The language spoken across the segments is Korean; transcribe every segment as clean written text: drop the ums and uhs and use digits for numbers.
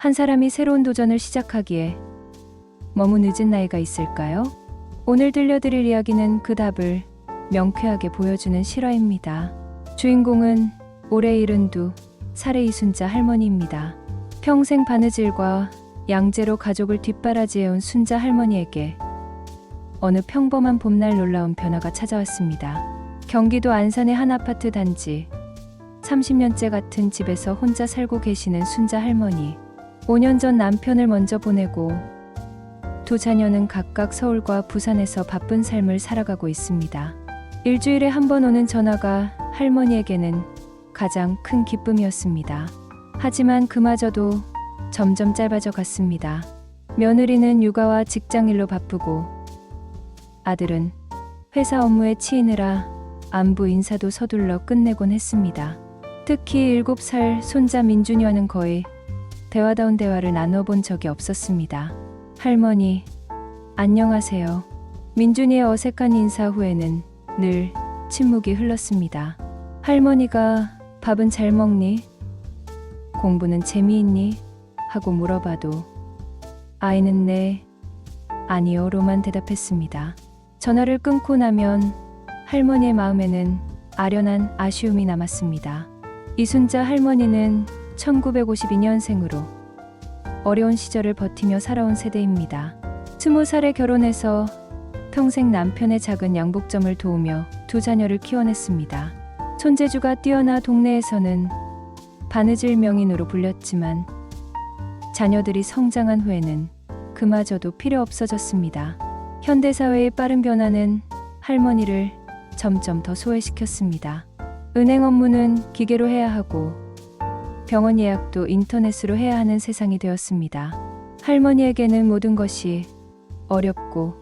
한 사람이 새로운 도전을 시작하기에 너무 늦은 나이가 있을까요? 오늘 들려드릴 이야기는 그 답을 명쾌하게 보여주는 실화입니다. 주인공은 올해 72살의 이순자 할머니입니다. 평생 바느질과 양재로 가족을 뒷바라지해온 순자 할머니에게 어느 평범한 봄날 놀라운 변화가 찾아왔습니다. 경기도 안산의 한 아파트 단지. 30년째 같은 집에서 혼자 살고 계시는 순자 할머니. 5년 전 남편을 먼저 보내고 두 자녀는 각각 서울과 부산에서 바쁜 삶을 살아가고 있습니다. 일주일에 한 번 오는 전화가 할머니에게는 가장 큰 기쁨이었습니다. 하지만 그마저도 점점 짧아져 갔습니다. 며느리는 육아와 직장일로 바쁘고 아들은 회사 업무에 치이느라 안부 인사도 서둘러 끝내곤 했습니다. 특히 7살 손자 민준이와는 거의 대화다운 대화를 나눠본 적이 없었습니다. 할머니, 안녕하세요. 민준이의 어색한 인사 후에는 늘 침묵이 흘렀습니다. 할머니가 밥은 잘 먹니? 공부는 재미있니? 하고 물어봐도 아이는 네, 아니요로만 대답했습니다. 전화를 끊고 나면 할머니의 마음에는 아련한 아쉬움이 남았습니다. 이순자 할머니는 1952년생으로 어려운 시절을 버티며 살아온 세대입니다. 20살에 결혼해서 평생 남편의 작은 양복점을 도우며 두 자녀를 키워냈습니다. 손재주가 뛰어나 동네에서는 바느질 명인으로 불렸지만 자녀들이 성장한 후에는 그마저도 필요 없어졌습니다. 현대사회의 빠른 변화는 할머니를 점점 더 소외시켰습니다. 은행 업무는 기계로 해야 하고 병원 예약도 인터넷으로 해야 하는 세상이 되었습니다. 할머니에게는 모든 것이 어렵고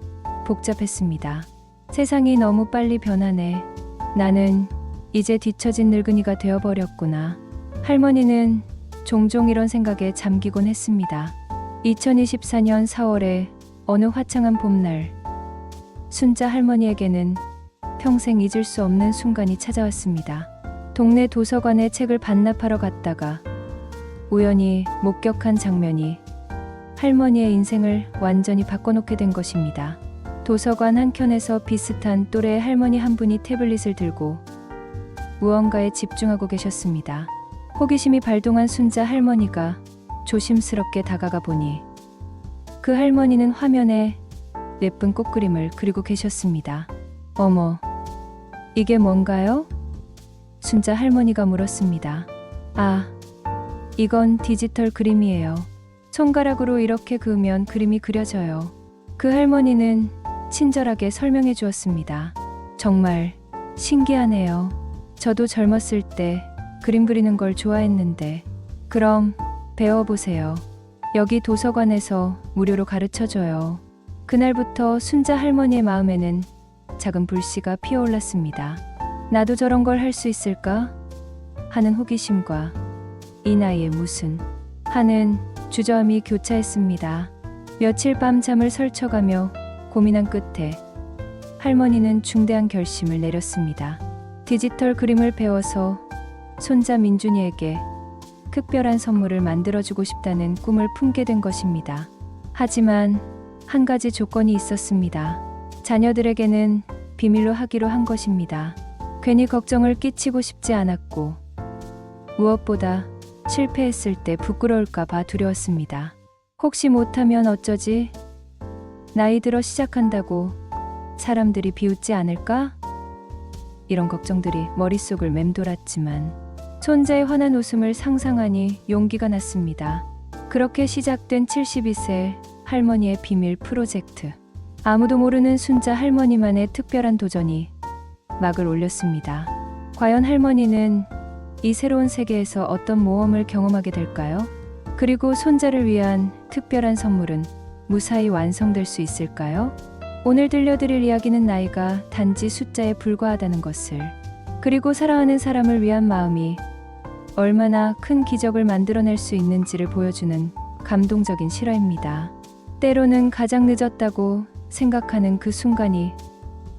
복잡했습니다. 세상이 너무 빨리 변하네. 나는 이제 뒤처진 늙은이가 되어버렸구나. 할머니는 종종 이런 생각에 잠기곤 했습니다. 2024년 4월에 어느 화창한 봄날, 순자 할머니에게는 평생 잊을 수 없는 순간이 찾아왔습니다. 동네 도서관에 책을 반납하러 갔다가 우연히 목격한 장면이 할머니의 인생을 완전히 바꿔놓게 된 것입니다. 도서관 한켠에서 비슷한 또래의 할머니 한 분이 태블릿을 들고 무언가에 집중하고 계셨습니다. 호기심이 발동한 순자 할머니가 조심스럽게 다가가 보니 그 할머니는 화면에 예쁜 꽃그림을 그리고 계셨습니다. 어머, 이게 뭔가요? 순자 할머니가 물었습니다. 아, 이건 디지털 그림이에요. 손가락으로 이렇게 그으면 그림이 그려져요. 그 할머니는 친절하게 설명해 주었습니다. 정말 신기하네요. 저도 젊었을 때 그림 그리는 걸 좋아했는데. 그럼 배워보세요. 여기 도서관에서 무료로 가르쳐줘요. 그날부터 순자 할머니의 마음에는 작은 불씨가 피어올랐습니다. 나도 저런 걸 할 수 있을까? 하는 호기심과 이 나이에 무슨 하는 주저함이 교차했습니다. 며칠 밤 잠을 설쳐가며 고민한 끝에 할머니는 중대한 결심을 내렸습니다. 디지털 그림을 배워서 손자 민준이에게 특별한 선물을 만들어주고 싶다는 꿈을 품게 된 것입니다. 하지만 한 가지 조건이 있었습니다. 자녀들에게는 비밀로 하기로 한 것입니다. 괜히 걱정을 끼치고 싶지 않았고 무엇보다 실패했을 때 부끄러울까 봐 두려웠습니다. 혹시 못하면 어쩌지? 나이 들어 시작한다고 사람들이 비웃지 않을까? 이런 걱정들이 머릿속을 맴돌았지만 손자의 환한 웃음을 상상하니 용기가 났습니다. 그렇게 시작된 72세 할머니의 비밀 프로젝트. 아무도 모르는 순자 할머니만의 특별한 도전이 막을 올렸습니다. 과연 할머니는 이 새로운 세계에서 어떤 모험을 경험하게 될까요? 그리고 손자를 위한 특별한 선물은 무사히 완성될 수 있을까요? 오늘 들려드릴 이야기는 나이가 단지 숫자에 불과하다는 것을, 그리고 사랑하는 사람을 위한 마음이 얼마나 큰 기적을 만들어낼 수 있는지를 보여주는 감동적인 실화입니다. 때로는 가장 늦었다고 생각하는 그 순간이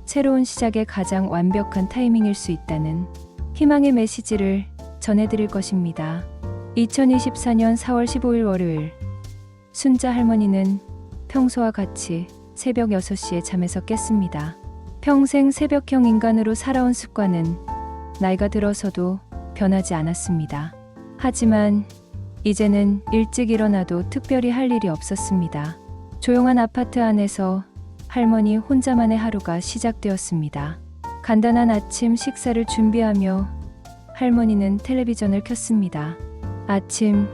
새로운 시작의 가장 완벽한 타이밍일 수 있다는 희망의 메시지를 전해드릴 것입니다. 2024년 4월 15일 월요일, 순자 할머니는 평소와 같이 새벽 6시에 잠에서 깼습니다. 평생 새벽형 인간으로 살아온 습관은 나이가 들어서도 변하지 않았습니다. 하지만 이제는 일찍 일어나도 특별히 할 일이 없었습니다. 조용한 아파트 안에서 할머니 혼자만의 하루가 시작되었습니다. 간단한 아침 식사를 준비하며 할머니는 텔레비전을 켰습니다. 아침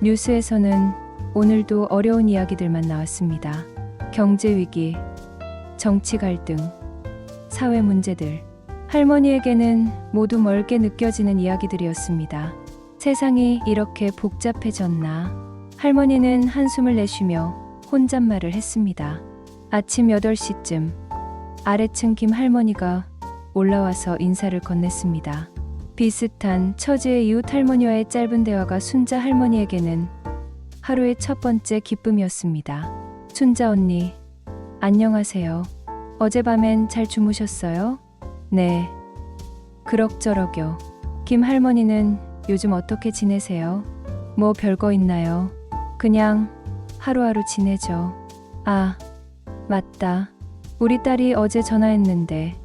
뉴스에서는 오늘도 어려운 이야기들만 나왔습니다. 경제 위기, 정치 갈등, 사회 문제들. 할머니에게는 모두 멀게 느껴지는 이야기들이었습니다. 세상이 이렇게 복잡해졌나? 할머니는 한숨을 내쉬며 혼잣말을 했습니다. 아침 8시쯤 아래층 김 할머니가 올라와서 인사를 건넸습니다. 비슷한 처지의 이웃 할머니와의 짧은 대화가 순자 할머니에게는 하루의 첫 번째 기쁨이었습니다. 순자 언니, 안녕하세요. 어젯밤엔 잘 주무셨어요? 네. 그럭저럭요. 김 할머니는 요즘 어떻게 지내세요? 뭐 별거 있나요? 그냥 하루하루 지내죠. 아, 맞다. 우리 딸이 어제 전화했는데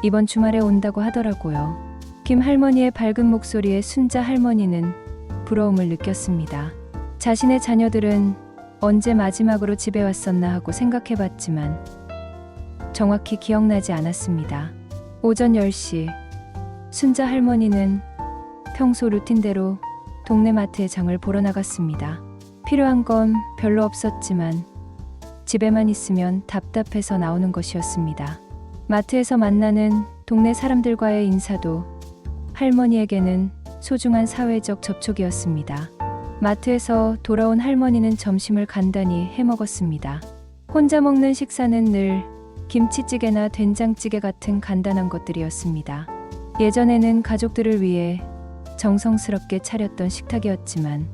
이번 주말에 온다고 하더라고요. 김 할머니의 밝은 목소리에 순자 할머니는 부러움을 느꼈습니다. 자신의 자녀들은 언제 마지막으로 집에 왔었나 하고 생각해봤지만 정확히 기억나지 않았습니다. 오전 10시, 순자 할머니는 평소 루틴대로 동네 마트에 장을 보러 나갔습니다. 필요한 건 별로 없었지만 집에만 있으면 답답해서 나오는 것이었습니다. 마트에서 만나는 동네 사람들과의 인사도 할머니에게는 소중한 사회적 접촉이었습니다. 마트에서 돌아온 할머니는 점심을 간단히 해먹었습니다. 혼자 먹는 식사는 늘 김치찌개나 된장찌개 같은 간단한 것들이었습니다. 예전에는 가족들을 위해 정성스럽게 차렸던 식탁이었지만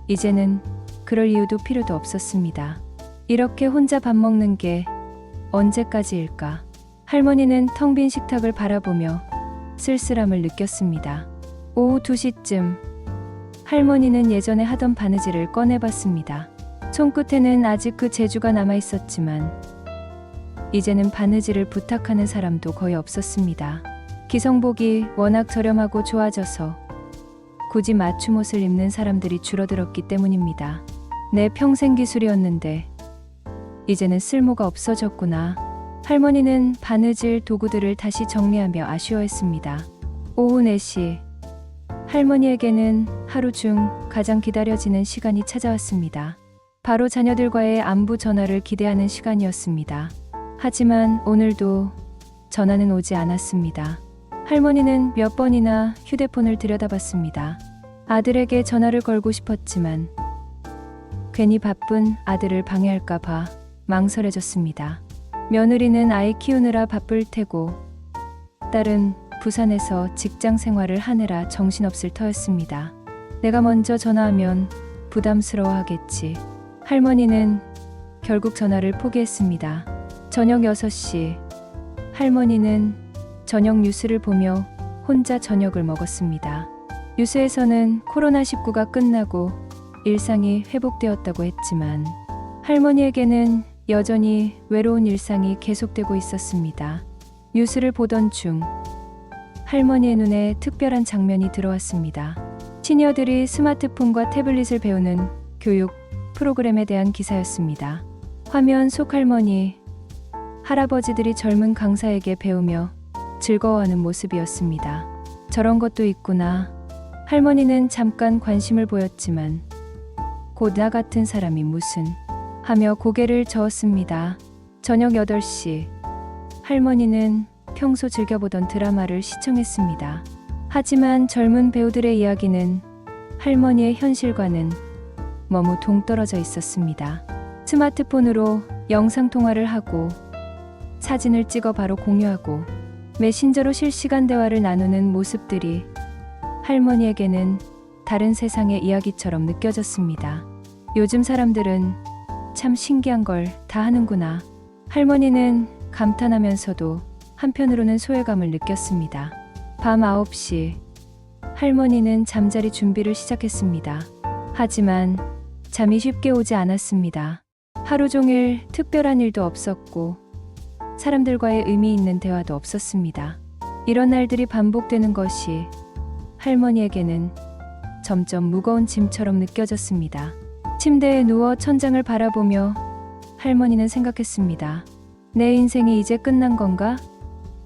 이제는 그럴 이유도 필요도 없었습니다. 이렇게 혼자 밥 먹는 게 언제까지일까? 할머니는 텅 빈 식탁을 바라보며 쓸쓸함을 느꼈습니다. 오후 2시쯤 할머니는 예전에 하던 바느질을 꺼내봤습니다. 손끝에는 아직 그 재주가 남아있었지만 이제는 바느질을 부탁하는 사람도 거의 없었습니다. 기성복이 워낙 저렴하고 좋아져서 굳이 맞춤 옷을 입는 사람들이 줄어들었기 때문입니다. 내 평생 기술이었는데 이제는 쓸모가 없어졌구나. 할머니는 바느질 도구들을 다시 정리하며 아쉬워했습니다. 오후 4시, 할머니에게는 하루 중 가장 기다려지는 시간이 찾아왔습니다. 바로 자녀들과의 안부 전화를 기대하는 시간이었습니다. 하지만 오늘도 전화는 오지 않았습니다. 할머니는 몇 번이나 휴대폰을 들여다봤습니다. 아들에게 전화를 걸고 싶었지만 괜히 바쁜 아들을 방해할까봐 망설여졌습니다. 며느리는 아이 키우느라 바쁠 테고 딸은 부산에서 직장 생활을 하느라 정신없을 터였습니다. 내가 먼저 전화하면 부담스러워하겠지. 할머니는 결국 전화를 포기했습니다. 저녁 6시, 할머니는 저녁 뉴스를 보며 혼자 저녁을 먹었습니다. 뉴스에서는 코로나19가 끝나고 일상이 회복되었다고 했지만 할머니에게는 여전히 외로운 일상이 계속되고 있었습니다. 뉴스를 보던 중 할머니의 눈에 특별한 장면이 들어왔습니다. 시니어들이 스마트폰과 태블릿을 배우는 교육 프로그램에 대한 기사였습니다. 화면 속 할머니, 할아버지들이 젊은 강사에게 배우며 즐거워하는 모습이었습니다. 저런 것도 있구나. 할머니는 잠깐 관심을 보였지만 곧 나 같은 사람이 무슨 하며 고개를 저었습니다. 저녁 8시, 할머니는 평소 즐겨보던 드라마를 시청했습니다. 하지만 젊은 배우들의 이야기는 할머니의 현실과는 너무 동떨어져 있었습니다. 스마트폰으로 영상통화를 하고 사진을 찍어 바로 공유하고 메신저로 실시간 대화를 나누는 모습들이 할머니에게는 다른 세상의 이야기처럼 느껴졌습니다. 요즘 사람들은 참 신기한 걸 다 하는구나. 할머니는 감탄하면서도 한편으로는 소외감을 느꼈습니다. 밤 9시, 할머니는 잠자리 준비를 시작했습니다. 하지만 잠이 쉽게 오지 않았습니다. 하루 종일 특별한 일도 없었고 사람들과의 의미 있는 대화도 없었습니다. 이런 날들이 반복되는 것이 할머니에게는 점점 무거운 짐처럼 느껴졌습니다. 침대에 누워 천장을 바라보며 할머니는 생각했습니다. 내 인생이 이제 끝난 건가?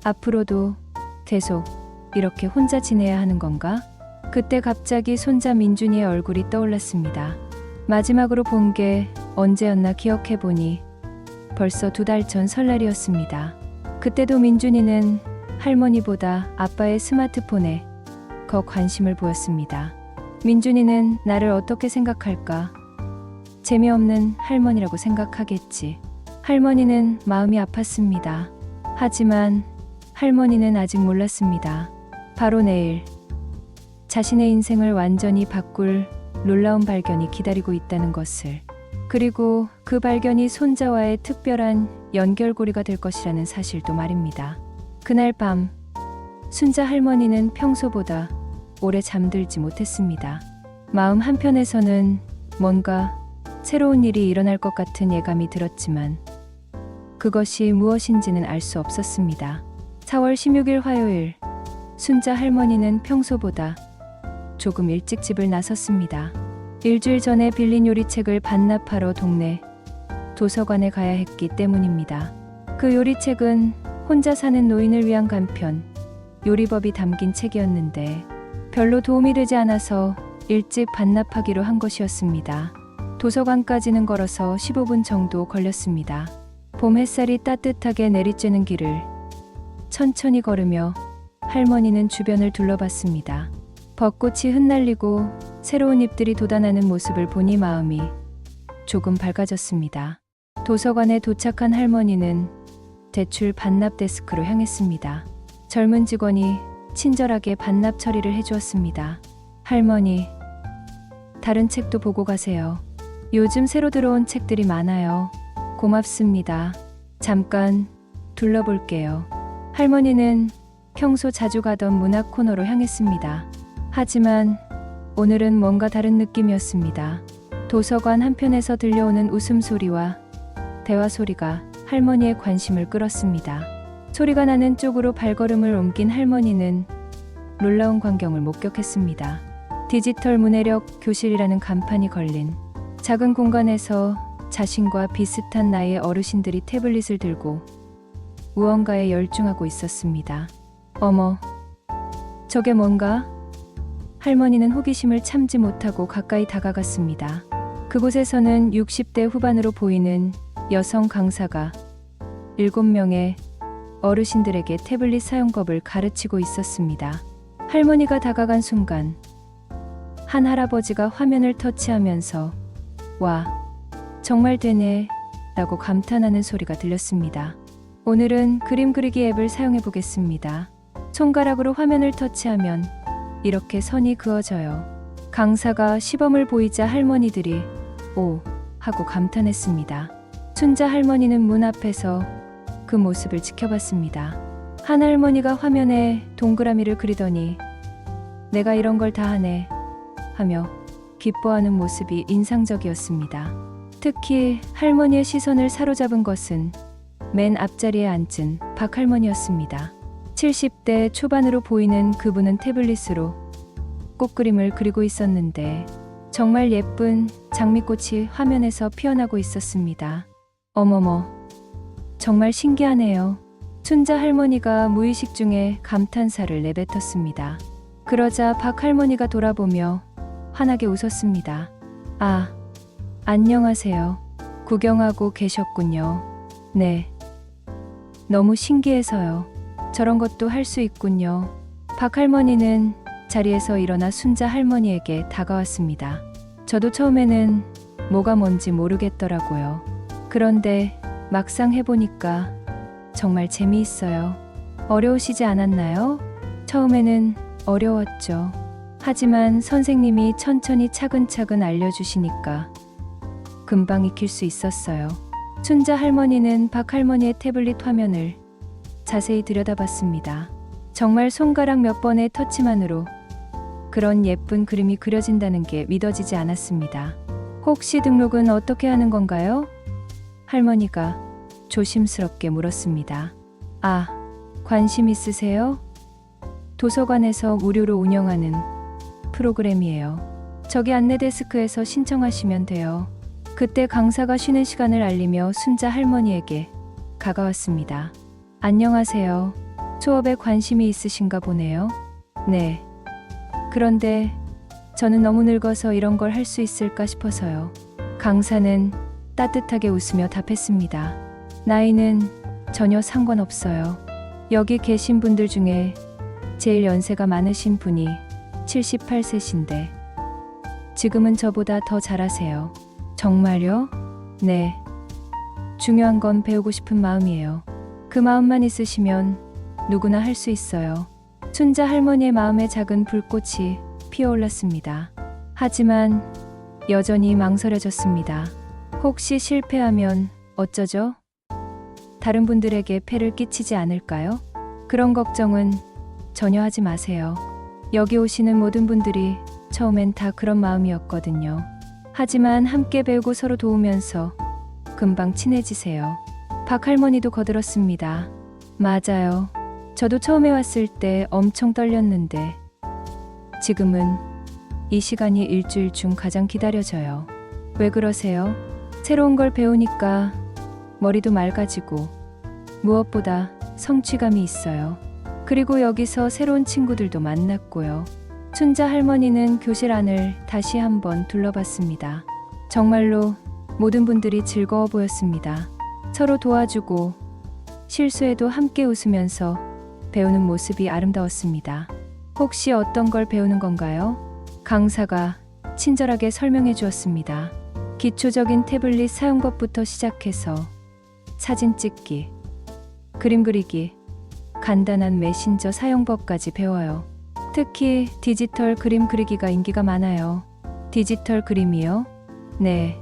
앞으로도 계속 이렇게 혼자 지내야 하는 건가? 그때 갑자기 손자 민준이의 얼굴이 떠올랐습니다. 마지막으로 본 게 언제였나 기억해보니 벌써 2달 전 설날이었습니다. 그때도 민준이는 할머니보다 아빠의 스마트폰에 더 관심을 보였습니다. 민준이는 나를 어떻게 생각할까? 재미없는 할머니라고 생각하겠지. 할머니는 마음이 아팠습니다. 하지만 할머니는 아직 몰랐습니다. 바로 내일 자신의 인생을 완전히 바꿀 놀라운 발견이 기다리고 있다는 것을, 그리고 그 발견이 손자와의 특별한 연결고리가 될 것이라는 사실도 말입니다. 그날 밤 순자 할머니는 평소보다 오래 잠들지 못했습니다. 마음 한편에서는 뭔가 새로운 일이 일어날 것 같은 예감이 들었지만 그것이 무엇인지는 알 수 없었습니다. 4월 16일 화요일, 순자 할머니는 평소보다 조금 일찍 집을 나섰습니다. 일주일 전에 빌린 요리책을 반납하러 동네 도서관에 가야 했기 때문입니다. 그 요리책은 혼자 사는 노인을 위한 간편, 요리법이 담긴 책이었는데 별로 도움이 되지 않아서 일찍 반납하기로 한 것이었습니다. 도서관까지는 걸어서 15분 정도 걸렸습니다. 봄 햇살이 따뜻하게 내리쬐는 길을 천천히 걸으며 할머니는 주변을 둘러봤습니다. 벚꽃이 흩날리고 새로운 잎들이 돋아나는 모습을 보니 마음이 조금 밝아졌습니다. 도서관에 도착한 할머니는 대출 반납 데스크로 향했습니다. 젊은 직원이 친절하게 반납 처리를 해주었습니다. 할머니, 다른 책도 보고 가세요. 요즘 새로 들어온 책들이 많아요. 고맙습니다. 잠깐 둘러볼게요. 할머니는 평소 자주 가던 문학 코너로 향했습니다. 하지만 오늘은 뭔가 다른 느낌이었습니다. 도서관 한편에서 들려오는 웃음소리와 대화 소리가 할머니의 관심을 끌었습니다. 소리가 나는 쪽으로 발걸음을 옮긴 할머니는 놀라운 광경을 목격했습니다. 디지털 문해력 교실이라는 간판이 걸린 작은 공간에서 자신과 비슷한 나이의 어르신들이 태블릿을 들고 무언가에 열중하고 있었습니다. 어머, 저게 뭔가? 할머니는 호기심을 참지 못하고 가까이 다가갔습니다. 그곳에서는 60대 후반으로 보이는 여성 강사가 7명의 어르신들에게 태블릿 사용법을 가르치고 있었습니다. 할머니가 다가간 순간 한 할아버지가 화면을 터치하면서 와, 정말 되네 라고 감탄하는 소리가 들렸습니다. 오늘은 그림 그리기 앱을 사용해 보겠습니다. 손가락으로 화면을 터치하면 이렇게 선이 그어져요. 강사가 시범을 보이자 할머니들이 오 하고 감탄했습니다. 순자 할머니는 문 앞에서 그 모습을 지켜봤습니다. 한 할머니가 화면에 동그라미를 그리더니 내가 이런 걸 다 하네 하며 기뻐하는 모습이 인상적이었습니다. 특히 할머니의 시선을 사로잡은 것은 맨 앞자리에 앉은 박 할머니였습니다. 70대 초반으로 보이는 그분은 태블릿으로 꽃그림을 그리고 있었는데 정말 예쁜 장미꽃이 화면에서 피어나고 있었습니다. 어머머, 정말 신기하네요. 순자 할머니가 무의식 중에 감탄사를 내뱉었습니다. 그러자 박 할머니가 돌아보며 환하게 웃었습니다. 아, 안녕하세요. 구경하고 계셨군요. 네. 너무 신기해서요. 저런 것도 할 수 있군요. 박 할머니는 자리에서 일어나 순자 할머니에게 다가왔습니다. 저도 처음에는 뭐가 뭔지 모르겠더라고요. 그런데 막상 해보니까 정말 재미있어요. 어려우시지 않았나요? 처음에는 어려웠죠. 하지만 선생님이 천천히 차근차근 알려주시니까 금방 익힐 수 있었어요. 순자 할머니는 박 할머니의 태블릿 화면을 자세히 들여다봤습니다. 정말 손가락 몇 번의 터치만으로 그런 예쁜 그림이 그려진다는 게 믿어지지 않았습니다. 혹시 등록은 어떻게 하는 건가요? 할머니가 조심스럽게 물었습니다. 아, 관심 있으세요? 도서관에서 무료로 운영하는 프로그램이에요. 저기 안내 데스크에서 신청하시면 돼요. 그때 강사가 쉬는 시간을 알리며 순자 할머니에게 가까웠습니다. 안녕하세요. 수업에 관심이 있으신가 보네요. 네. 그런데 저는 너무 늙어서 이런 걸 할 수 있을까 싶어서요. 강사는 따뜻하게 웃으며 답했습니다. 나이는 전혀 상관없어요. 여기 계신 분들 중에 제일 연세가 많으신 분이 78세신데 지금은 저보다 더 잘하세요. 정말요? 네. 중요한 건 배우고 싶은 마음이에요. 그 마음만 있으시면 누구나 할 수 있어요. 순자 할머니의 마음에 작은 불꽃이 피어올랐습니다. 하지만 여전히 망설여졌습니다. 혹시 실패하면 어쩌죠? 다른 분들에게 폐를 끼치지 않을까요? 그런 걱정은 전혀 하지 마세요. 여기 오시는 모든 분들이 처음엔 다 그런 마음이었거든요. 하지만 함께 배우고 서로 도우면서 금방 친해지세요. 박 할머니도 거들었습니다. 맞아요. 저도 처음에 왔을 때 엄청 떨렸는데 지금은 이 시간이 일주일 중 가장 기다려져요. 왜 그러세요? 새로운 걸 배우니까 머리도 맑아지고 무엇보다 성취감이 있어요. 그리고 여기서 새로운 친구들도 만났고요. 순자 할머니는 교실 안을 다시 한번 둘러봤습니다. 정말로 모든 분들이 즐거워 보였습니다. 서로 도와주고 실수에도 함께 웃으면서 배우는 모습이 아름다웠습니다. 혹시 어떤 걸 배우는 건가요? 강사가 친절하게 설명해 주었습니다. 기초적인 태블릿 사용법부터 시작해서 사진 찍기, 그림 그리기, 간단한 메신저 사용법까지 배워요. 특히 디지털 그림 그리기가 인기가 많아요. 디지털 그림이요? 네.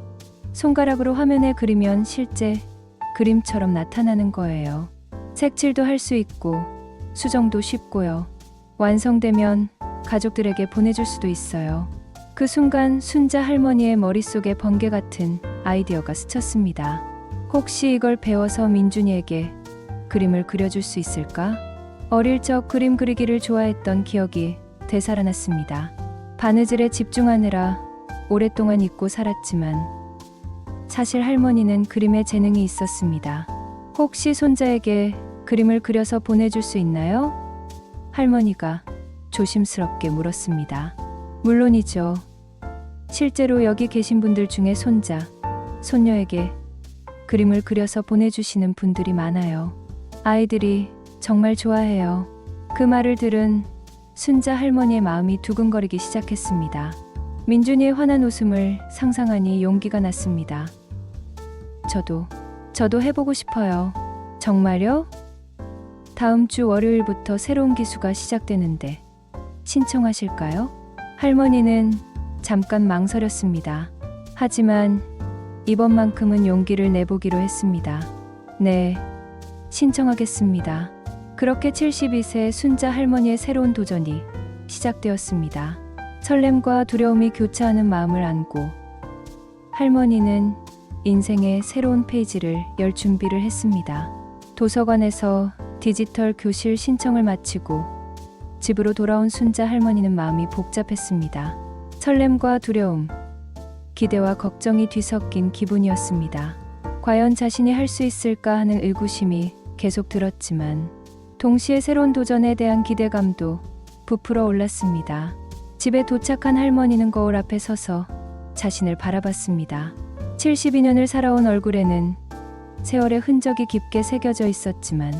손가락으로 화면에 그리면 실제 그림처럼 나타나는 거예요. 색칠도 할 수 있고 수정도 쉽고요. 완성되면 가족들에게 보내줄 수도 있어요. 그 순간 순자 할머니의 머릿속에 번개 같은 아이디어가 스쳤습니다. 혹시 이걸 배워서 민준이에게 그림을 그려줄 수 있을까? 어릴 적 그림 그리기를 좋아했던 기억이 되살아났습니다. 바느질에 집중하느라 오랫동안 잊고 살았지만 사실 할머니는 그림에 재능이 있었습니다. 혹시 손자에게 그림을 그려서 보내줄 수 있나요? 할머니가 조심스럽게 물었습니다. 물론이죠. 실제로 여기 계신 분들 중에 손자, 손녀에게 그림을 그려서 보내주시는 분들이 많아요. 아이들이 정말 좋아해요. 그 말을 들은 순자 할머니의 마음이 두근거리기 시작했습니다. 민준이의 환한 웃음을 상상하니 용기가 났습니다. 저도 해보고 싶어요. 정말요? 다음 주 월요일부터 새로운 기수가 시작되는데 신청하실까요? 할머니는 잠깐 망설였습니다. 하지만 이번만큼은 용기를 내보기로 했습니다. 네, 신청하겠습니다. 그렇게 72세 순자 할머니의 새로운 도전이 시작되었습니다. 설렘과 두려움이 교차하는 마음을 안고 할머니는 인생의 새로운 페이지를 열 준비를 했습니다. 도서관에서 디지털 교실 신청을 마치고 집으로 돌아온 순자 할머니는 마음이 복잡했습니다. 설렘과 두려움, 기대와 걱정이 뒤섞인 기분이었습니다. 과연 자신이 할 수 있을까 하는 의구심이 계속 들었지만 동시에 새로운 도전에 대한 기대감도 부풀어 올랐습니다. 집에 도착한 할머니는 거울 앞에 서서 자신을 바라봤습니다. 72년을 살아온 얼굴에는 세월의 흔적이 깊게 새겨져 있었지만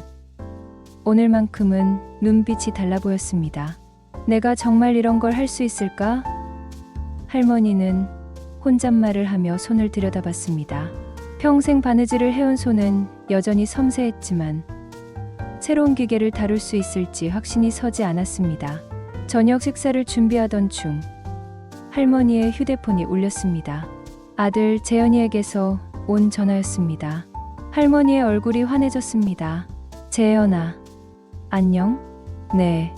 오늘만큼은 눈빛이 달라 보였습니다. 내가 정말 이런 걸 할 수 있을까? 할머니는 혼잣말을 하며 손을 들여다봤습니다. 평생 바느질을 해온 손은 여전히 섬세했지만 새로운 기계를 다룰 수 있을지 확신이 서지 않았습니다. 저녁 식사를 준비하던 중 할머니의 휴대폰이 울렸습니다. 아들 재현이에게서 온 전화였습니다. 할머니의 얼굴이 환해졌습니다. 재현아, 안녕? 네,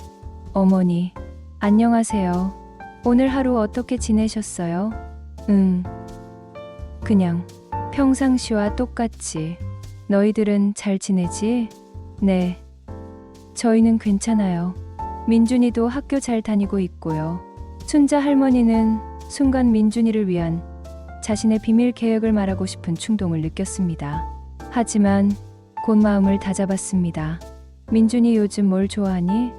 어머니, 안녕하세요. 오늘 하루 어떻게 지내셨어요? 응, 그냥 평상시와 똑같이. 너희들은 잘 지내지? 네, 저희는 괜찮아요. 민준이도 학교 잘 다니고 있고요. 순자 할머니는 순간 민준이를 위한 자신의 비밀 계획을 말하고 싶은 충동을 느꼈습니다. 하지만 곧 마음을 다잡았습니다. 민준이 요즘 뭘 좋아하니?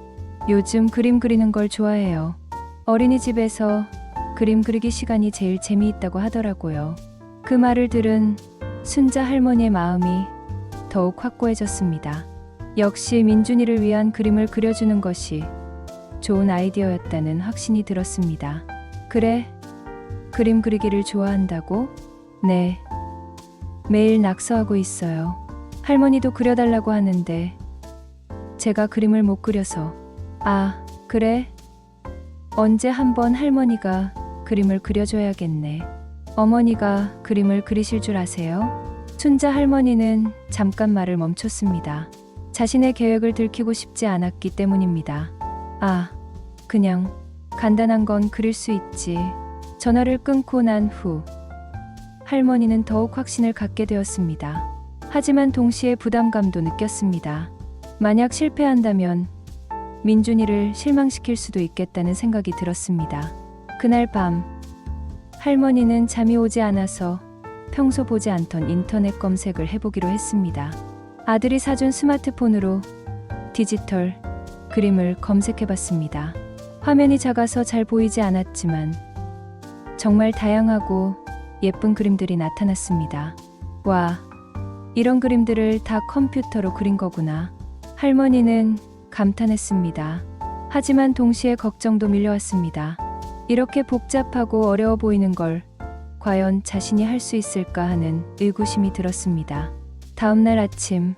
요즘 그림 그리는 걸 좋아해요. 어린이집에서 그림 그리기 시간이 제일 재미있다고 하더라고요. 그 말을 들은 순자 할머니의 마음이 더욱 확고해졌습니다. 역시 민준이를 위한 그림을 그려주는 것이 좋은 아이디어였다는 확신이 들었습니다. 그래? 그림 그리기를 좋아한다고? 네. 매일 낙서하고 있어요. 할머니도 그려달라고 하는데 제가 그림을 못 그려서. 아, 그래? 언제 한번 할머니가 그림을 그려줘야겠네. 어머니가 그림을 그리실 줄 아세요? 순자 할머니는 잠깐 말을 멈췄습니다. 자신의 계획을 들키고 싶지 않았기 때문입니다. 아, 그냥 간단한 건 그릴 수 있지. 전화를 끊고 난 후 할머니는 더욱 확신을 갖게 되었습니다. 하지만 동시에 부담감도 느꼈습니다. 만약 실패한다면 민준이를 실망시킬 수도 있겠다는 생각이 들었습니다. 그날 밤 할머니는 잠이 오지 않아서 평소 보지 않던 인터넷 검색을 해보기로 했습니다. 아들이 사준 스마트폰으로 디지털 그림을 검색해봤습니다. 화면이 작아서 잘 보이지 않았지만 정말 다양하고 예쁜 그림들이 나타났습니다. 와, 이런 그림들을 다 컴퓨터로 그린 거구나. 할머니는 감탄했습니다. 하지만 동시에 걱정도 밀려왔습니다. 이렇게 복잡하고 어려워 보이는 걸 과연 자신이 할 수 있을까 하는 의구심이 들었습니다. 다음 날 아침,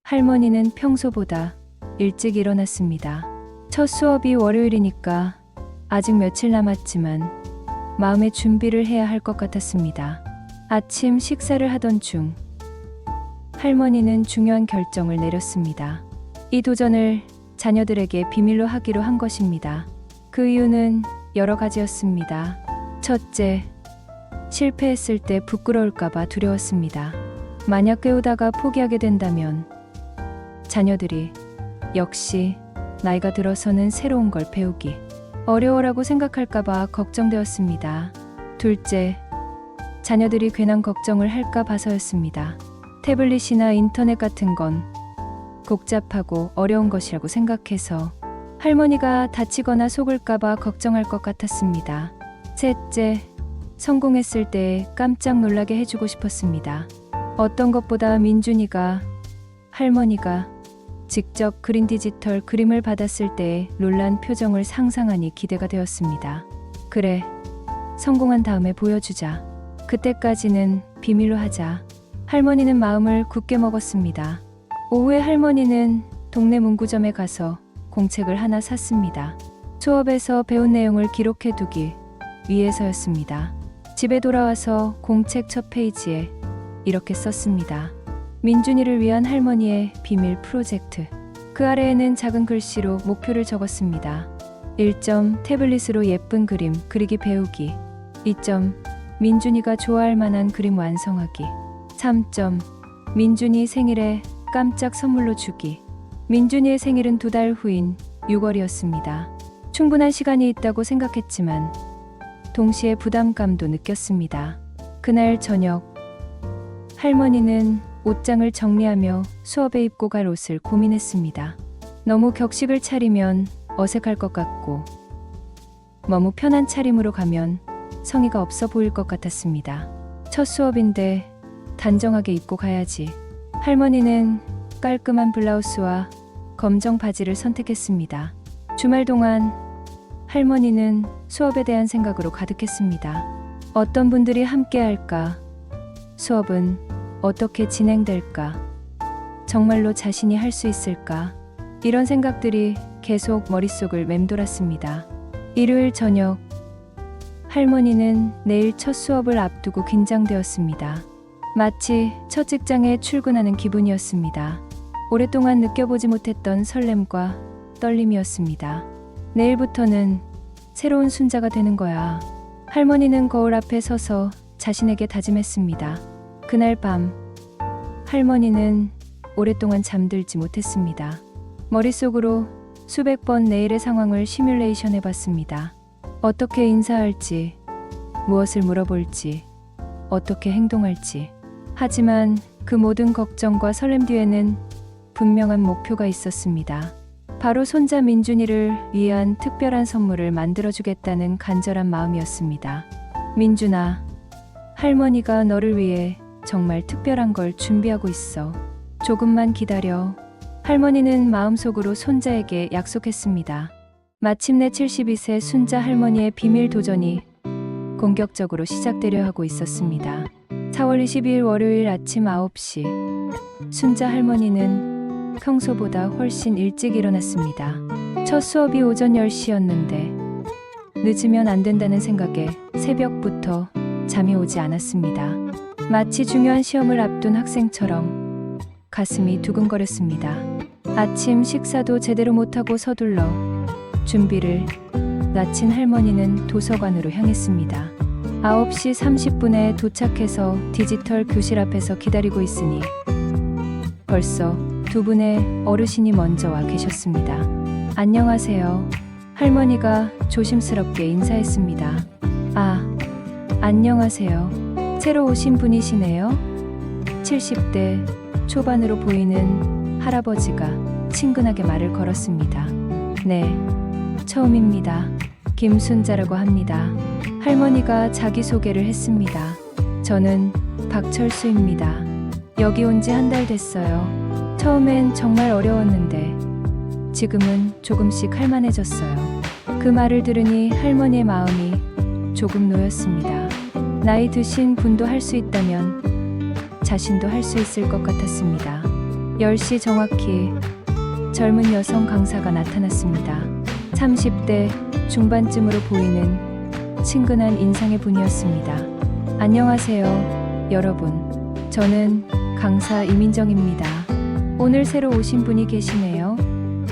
할머니는 평소보다 일찍 일어났습니다. 첫 수업이 월요일이니까 아직 며칠 남았지만 마음의 준비를 해야 할 것 같았습니다. 아침 식사를 하던 중 할머니는 중요한 결정을 내렸습니다. 이 도전을 자녀들에게 비밀로 하기로 한 것입니다. 그 이유는 여러 가지였습니다. 첫째, 실패했을 때 부끄러울까봐 두려웠습니다. 만약 깨우다가 포기하게 된다면 자녀들이 역시 나이가 들어서는 새로운 걸 배우기 어려워라고 생각할까봐 걱정되었습니다. 둘째, 자녀들이 괜한 걱정을 할까 봐서였습니다. 태블릿이나 인터넷 같은 건 복잡하고 어려운 것이라고 생각해서 할머니가 다치거나 속을까봐 걱정할 것 같았습니다. 셋째, 성공했을 때 깜짝 놀라게 해주고 싶었습니다. 어떤 것보다 민준이가 할머니가 직접 그린 디지털 그림을 받았을 때의 놀란 표정을 상상하니 기대가 되었습니다. 그래, 성공한 다음에 보여주자. 그때까지는 비밀로 하자. 할머니는 마음을 굳게 먹었습니다. 오후에 할머니는 동네 문구점에 가서 공책을 하나 샀습니다. 수업에서 배운 내용을 기록해두기 위해서였습니다. 집에 돌아와서 공책 첫 페이지에 이렇게 썼습니다. 민준이를 위한 할머니의 비밀 프로젝트. 그 아래에는 작은 글씨로 목표를 적었습니다. 1점 태블릿으로 예쁜 그림 그리기 배우기. 2점 민준이가 좋아할 만한 그림 완성하기. 3점 민준이 생일에 깜짝 선물로 주기. 민준이의 생일은 2달 후인 6월이었습니다. 충분한 시간이 있다고 생각했지만 동시에 부담감도 느꼈습니다. 그날 저녁 할머니는 옷장을 정리하며 수업에 입고 갈 옷을 고민했습니다. 너무 격식을 차리면 어색할 것 같고 너무 편한 차림으로 가면 성의가 없어 보일 것 같았습니다. 첫 수업인데 단정하게 입고 가야지. 할머니는 깔끔한 블라우스와 검정 바지를 선택했습니다. 주말 동안 할머니는 수업에 대한 생각으로 가득했습니다. 어떤 분들이 함께 할까? 수업은 어떻게 진행될까? 정말로 자신이 할 수 있을까? 이런 생각들이 계속 머릿속을 맴돌았습니다. 일요일 저녁, 할머니는 내일 첫 수업을 앞두고 긴장되었습니다. 마치 첫 직장에 출근하는 기분이었습니다. 오랫동안 느껴보지 못했던 설렘과 떨림이었습니다. 내일부터는 새로운 순자가 되는 거야. 할머니는 거울 앞에 서서 자신에게 다짐했습니다. 그날 밤, 할머니는 오랫동안 잠들지 못했습니다. 머릿속으로 수백 번 내일의 상황을 시뮬레이션 해봤습니다. 어떻게 인사할지, 무엇을 물어볼지, 어떻게 행동할지. 하지만 그 모든 걱정과 설렘 뒤에는 분명한 목표가 있었습니다. 바로 손자 민준이를 위한 특별한 선물을 만들어주겠다는 간절한 마음이었습니다. 민준아, 할머니가 너를 위해 정말 특별한 걸 준비하고 있어. 조금만 기다려. 할머니는 마음속으로 손자에게 약속했습니다. 마침내 72세 순자 할머니의 비밀 도전이 본격적으로 시작되려 하고 있었습니다. 4월 22일 월요일 아침 9시, 순자 할머니는 평소보다 훨씬 일찍 일어났습니다. 첫 수업이 오전 10시였는데 늦으면 안 된다는 생각에 새벽부터 잠이 오지 않았습니다. 마치 중요한 시험을 앞둔 학생처럼 가슴이 두근거렸습니다. 아침 식사도 제대로 못하고 서둘러 준비를 마친 할머니는 도서관으로 향했습니다. 9시 30분에 도착해서 디지털 교실 앞에서 기다리고 있으니 벌써 두 분의 어르신이 먼저 와 계셨습니다. 안녕하세요. 할머니가 조심스럽게 인사했습니다. 아, 안녕하세요. 새로 오신 분이시네요. 70대 초반으로 보이는 할아버지가 친근하게 말을 걸었습니다. 네, 처음입니다. 김순자라고 합니다. 할머니가 자기소개를 했습니다. 저는 박철수입니다. 여기 온 지 한 달 됐어요. 처음엔 정말 어려웠는데 지금은 조금씩 할만해졌어요. 그 말을 들으니 할머니의 마음이 조금 놓였습니다. 나이 드신 분도 할 수 있다면 자신도 할 수 있을 것 같았습니다. 10시 정확히 젊은 여성 강사가 나타났습니다. 30대 중반쯤으로 보이는 친근한 인상의 분이었습니다. 안녕하세요, 여러분. 저는 강사 이민정입니다. 오늘 새로 오신 분이 계시네요.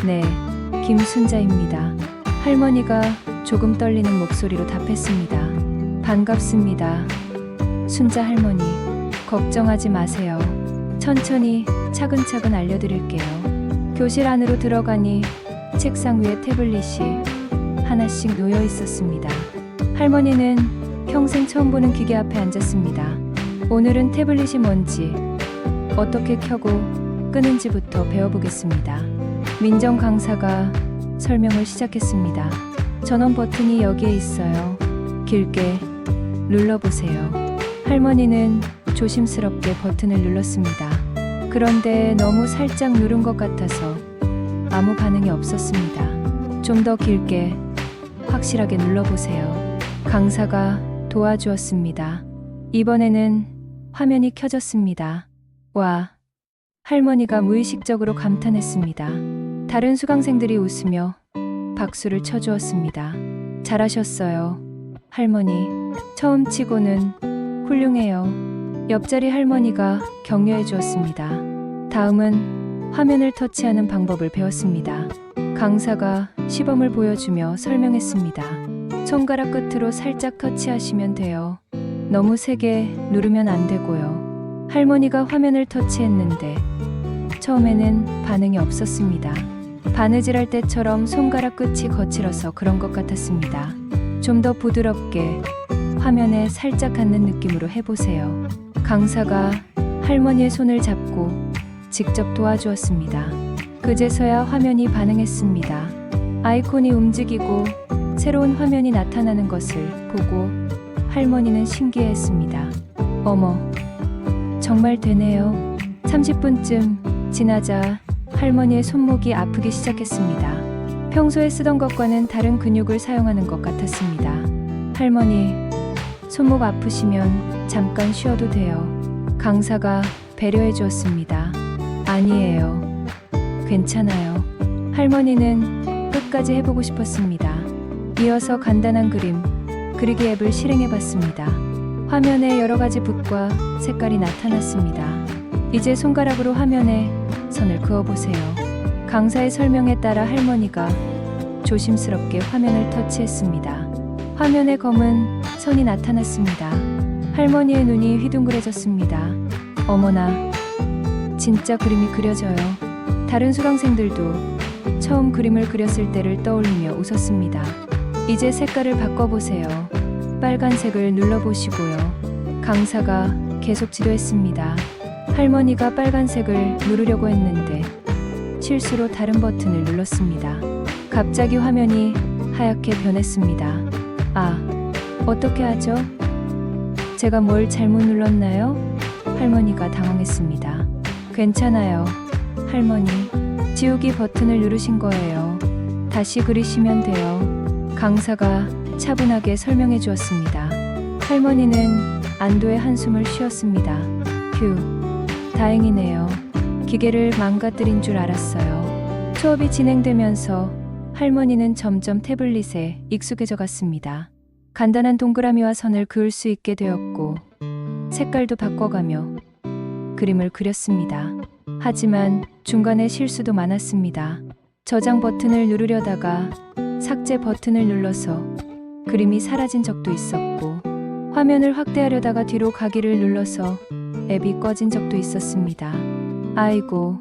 네, 김순자입니다. 할머니가 조금 떨리는 목소리로 답했습니다. 반갑습니다. 순자 할머니, 걱정하지 마세요. 천천히 차근차근 알려드릴게요. 교실 안으로 들어가니 책상 위에 태블릿이 하나씩 놓여 있었습니다. 할머니는 평생 처음 보는 기계 앞에 앉았습니다. 오늘은 태블릿이 뭔지, 어떻게 켜고 끄는지부터 배워보겠습니다. 민정 강사가 설명을 시작했습니다. 전원 버튼이 여기에 있어요. 길게 눌러보세요. 할머니는 조심스럽게 버튼을 눌렀습니다. 그런데 너무 살짝 누른 것 같아서 아무 반응이 없었습니다. 좀 더 길게, 확실하게 눌러보세요. 강사가 도와주었습니다. 이번에는 화면이 켜졌습니다. 와, 할머니가 무의식적으로 감탄했습니다. 다른 수강생들이 웃으며 박수를 쳐주었습니다. 잘하셨어요, 할머니. 처음 치고는 훌륭해요. 옆자리 할머니가 격려해 주었습니다. 다음은 화면을 터치하는 방법을 배웠습니다. 강사가 시범을 보여주며 설명했습니다. 손가락 끝으로 살짝 터치하시면 돼요. 너무 세게 누르면 안 되고요. 할머니가 화면을 터치했는데 처음에는 반응이 없었습니다. 바느질할 때처럼 손가락 끝이 거칠어서 그런 것 같았습니다. 좀 더 부드럽게 화면에 살짝 닿는 느낌으로 해보세요. 강사가 할머니의 손을 잡고 직접 도와주었습니다. 그제서야 화면이 반응했습니다. 아이콘이 움직이고 새로운 화면이 나타나는 것을 보고 할머니는 신기해했습니다. 어머, 정말 되네요. 30분쯤 지나자 할머니의 손목이 아프기 시작했습니다. 평소에 쓰던 것과는 다른 근육을 사용하는 것 같았습니다. 할머니, 손목 아프시면 잠깐 쉬어도 돼요. 강사가 배려해 주었습니다. 아니에요. 괜찮아요. 할머니는 끝까지 해보고 싶었습니다. 이어서 간단한 그림, 그리기 앱을 실행해 봤습니다. 화면에 여러 가지 붓과 색깔이 나타났습니다. 이제 손가락으로 화면에 선을 그어보세요. 강사의 설명에 따라 할머니가 조심스럽게 화면을 터치했습니다. 화면에 검은 선이 나타났습니다. 할머니의 눈이 휘둥그레졌습니다. 어머나, 진짜 그림이 그려져요. 다른 수강생들도 처음 그림을 그렸을 때를 떠올리며 웃었습니다. 이제 색깔을 바꿔보세요. 빨간색을 눌러보시고요. 강사가 계속 지도했습니다. 할머니가 빨간색을 누르려고 했는데 실수로 다른 버튼을 눌렀습니다. 갑자기 화면이 하얗게 변했습니다. 아, 어떻게 하죠? 제가 뭘 잘못 눌렀나요? 할머니가 당황했습니다. 괜찮아요, 할머니. 지우기 버튼을 누르신 거예요. 다시 그리시면 돼요. 강사가 차분하게 설명해 주었습니다. 할머니는 안도의 한숨을 쉬었습니다. 휴, 다행이네요. 기계를 망가뜨린 줄 알았어요. 수업이 진행되면서 할머니는 점점 태블릿에 익숙해져 갔습니다. 간단한 동그라미와 선을 그을 수 있게 되었고 색깔도 바꿔가며 그림을 그렸습니다. 하지만 중간에 실수도 많았습니다. 저장 버튼을 누르려다가 삭제 버튼을 눌러서 그림이 사라진 적도 있었고 화면을 확대하려다가 뒤로 가기를 눌러서 앱이 꺼진 적도 있었습니다. 아이고,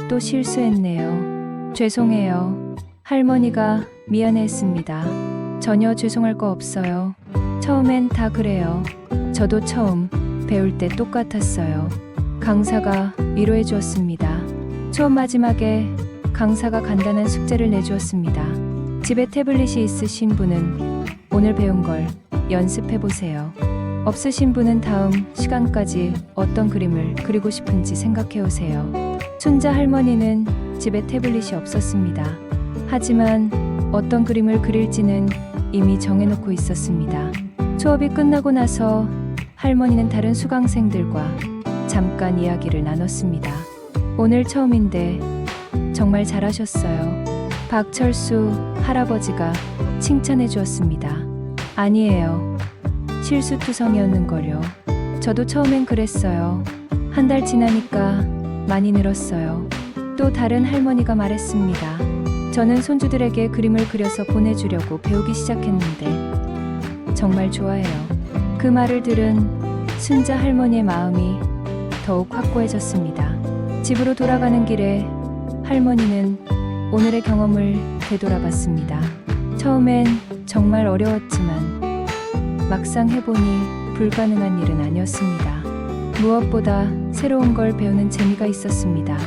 또 실수했네요. 죄송해요. 할머니가 미안해했습니다. 전혀 죄송할 거 없어요. 처음엔 다 그래요. 저도 처음 배울 때 똑같았어요. 강사가 위로해 주었습니다. 수업 마지막에 강사가 간단한 숙제를 내주었습니다. 집에 태블릿이 있으신 분은 오늘 배운 걸 연습해 보세요. 없으신 분은 다음 시간까지 어떤 그림을 그리고 싶은지 생각해 오세요. 순자 할머니는 집에 태블릿이 없었습니다. 하지만 어떤 그림을 그릴지는 이미 정해놓고 있었습니다. 수업이 끝나고 나서 할머니는 다른 수강생들과 잠깐 이야기를 나눴습니다. 오늘 처음인데 정말 잘하셨어요. 박철수 할아버지가 칭찬해 주었습니다. 아니에요. 실수투성이었는걸요. 저도 처음엔 그랬어요. 한 달 지나니까 많이 늘었어요. 또 다른 할머니가 말했습니다. 저는 손주들에게 그림을 그려서 보내주려고 배우기 시작했는데 정말 좋아해요. 그 말을 들은 순자 할머니의 마음이 더욱 확고해졌습니다. 집으로 돌아가는 길에 할머니는 오늘의 경험을 되돌아봤습니다. 처음엔 정말 어려웠지만 막상 해보니 불가능한 일은 아니었습니다. 무엇보다 새로운 걸 배우는 재미가 있었습니다.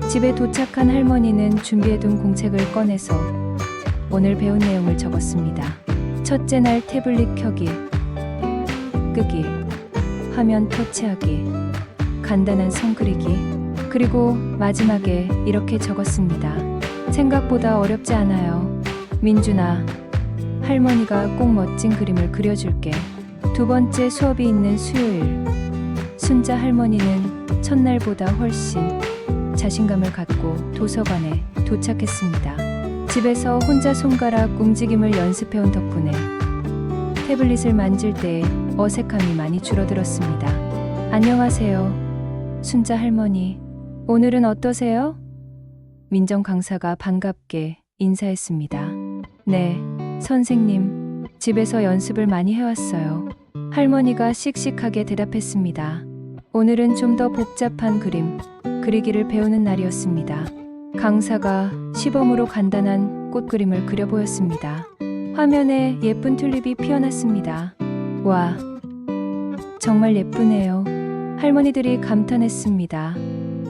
집에 도착한 할머니는 준비해둔 공책을 꺼내서 오늘 배운 내용을 적었습니다. 첫째 날 태블릿 켜기, 끄기, 화면 터치하기, 간단한 선 그리기, 그리고 마지막에 이렇게 적었습니다. 생각보다 어렵지 않아요. 민준아, 할머니가 꼭 멋진 그림을 그려줄게. 두 번째 수업이 있는 수요일, 순자 할머니는 첫날보다 훨씬 자신감을 갖고 도서관에 도착했습니다. 집에서 혼자 손가락 움직임을 연습해온 덕분에 태블릿을 만질 때 어색함이 많이 줄어들었습니다. 안녕하세요, 순자 할머니. 오늘은 어떠세요? 민정 강사가 반갑게 인사했습니다. 네, 선생님. 집에서 연습을 많이 해왔어요. 할머니가 씩씩하게 대답했습니다. 오늘은 좀 더 복잡한 그림 그리기를 배우는 날이었습니다. 강사가 시범으로 간단한 꽃 그림을 그려 보였습니다. 화면에 예쁜 튤립이 피어났습니다. 와, 정말 예쁘네요. 할머니들이 감탄했습니다.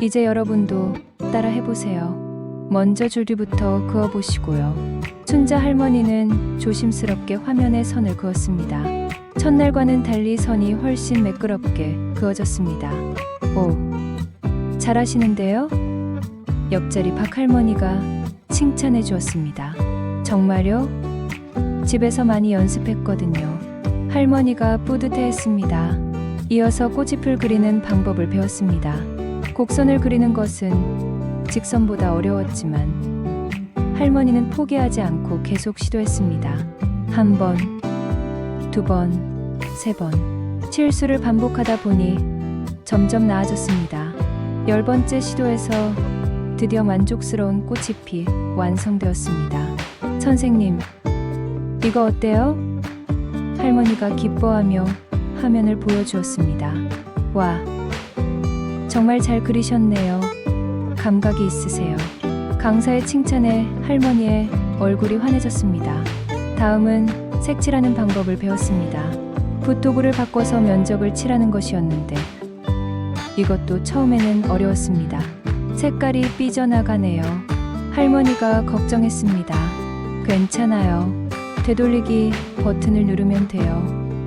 이제 여러분도 따라 해보세요. 먼저 줄기부터 그어보시고요. 순자 할머니는 조심스럽게 화면에 선을 그었습니다. 첫날과는 달리 선이 훨씬 매끄럽게 그어졌습니다. 오, 잘하시는데요? 옆자리 박 할머니가 칭찬해 주었습니다. 정말요? 집에서 많이 연습했거든요. 할머니가 뿌듯해했습니다. 이어서 꽃잎을 그리는 방법을 배웠습니다. 곡선을 그리는 것은 직선보다 어려웠지만 할머니는 포기하지 않고 계속 시도했습니다. 한 번, 두 번, 세 번. 실수를 반복하다 보니 점점 나아졌습니다. 10번째 시도에서 드디어 만족스러운 꽃잎이 완성되었습니다. 선생님, 이거 어때요? 할머니가 기뻐하며 화면을 보여주었습니다. 와, 정말 잘 그리셨네요. 감각이 있으세요. 강사의 칭찬에 할머니의 얼굴이 환해졌습니다. 다음은 색칠하는 방법을 배웠습니다. 붓도구를 바꿔서 면적을 칠하는 것이었는데 이것도 처음에는 어려웠습니다. 색깔이 삐져나가네요. 할머니가 걱정했습니다. 괜찮아요. 되돌리기 버튼을 누르면 돼요.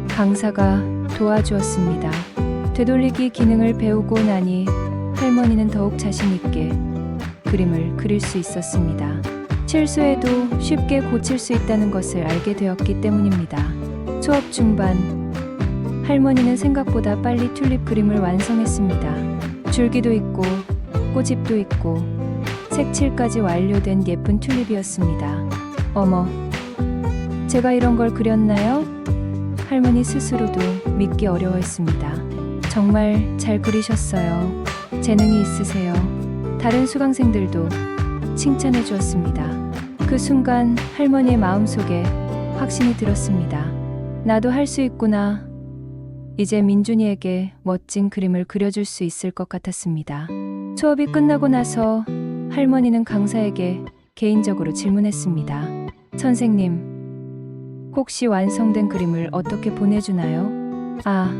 강사가 도와주었습니다. 되돌리기 기능을 배우고 나니 할머니는 더욱 자신 있게 그림을 그릴 수 있었습니다. 실수해도 쉽게 고칠 수 있다는 것을 알게 되었기 때문입니다. 수업 중반, 할머니는 생각보다 빨리 튤립 그림을 완성했습니다. 줄기도 있고 꽃잎도 있고 색칠까지 완료된 예쁜 튤립이었습니다. 어머, 제가 이런 걸 그렸나요? 할머니 스스로도 믿기 어려워했습니다. 정말 잘 그리셨어요. 재능이 있으세요. 다른 수강생들도 칭찬해 주었습니다. 그 순간 할머니의 마음속에 확신이 들었습니다. 나도 할 수 있구나. 이제 민준이에게 멋진 그림을 그려줄 수 있을 것 같았습니다. 수업이 끝나고 나서 할머니는 강사에게 개인적으로 질문했습니다. 선생님, 혹시 완성된 그림을 어떻게 보내주나요? 아,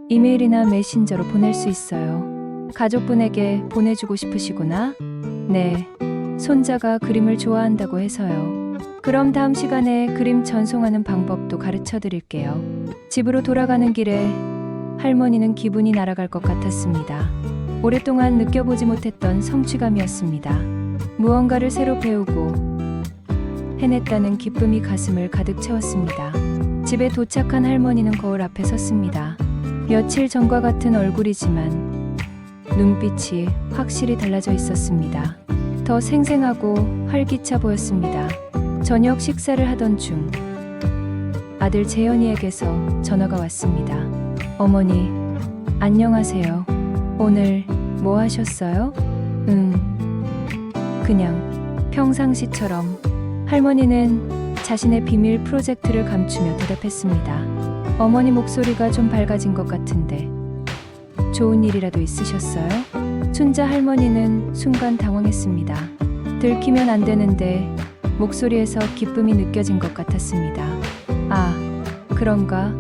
이메일이나 메신저로 보낼 수 있어요. 가족분에게 보내주고 싶으시구나? 네, 손자가 그림을 좋아한다고 해서요. 그럼 다음 시간에 그림 전송하는 방법도 가르쳐 드릴게요. 집으로 돌아가는 길에 할머니는 기분이 날아갈 것 같았습니다. 오랫동안 느껴보지 못했던 성취감이었습니다. 무언가를 새로 배우고 해냈다는 기쁨이 가슴을 가득 채웠습니다. 집에 도착한 할머니는 거울 앞에 섰습니다. 며칠 전과 같은 얼굴이지만 눈빛이 확실히 달라져 있었습니다. 더 생생하고 활기차 보였습니다. 저녁 식사를 하던 중 아들 재현이에게서 전화가 왔습니다. 어머니, 안녕하세요. 오늘 뭐 하셨어요? 그냥 평상시처럼. 할머니는 자신의 비밀 프로젝트를 감추며 대답했습니다. 어머니 목소리가 좀 밝아진 것 같은데 좋은 일이라도 있으셨어요? 순자 할머니는 순간 당황했습니다. 들키면 안 되는데 목소리에서 기쁨이 느껴진 것 같았습니다. 아, 그런가?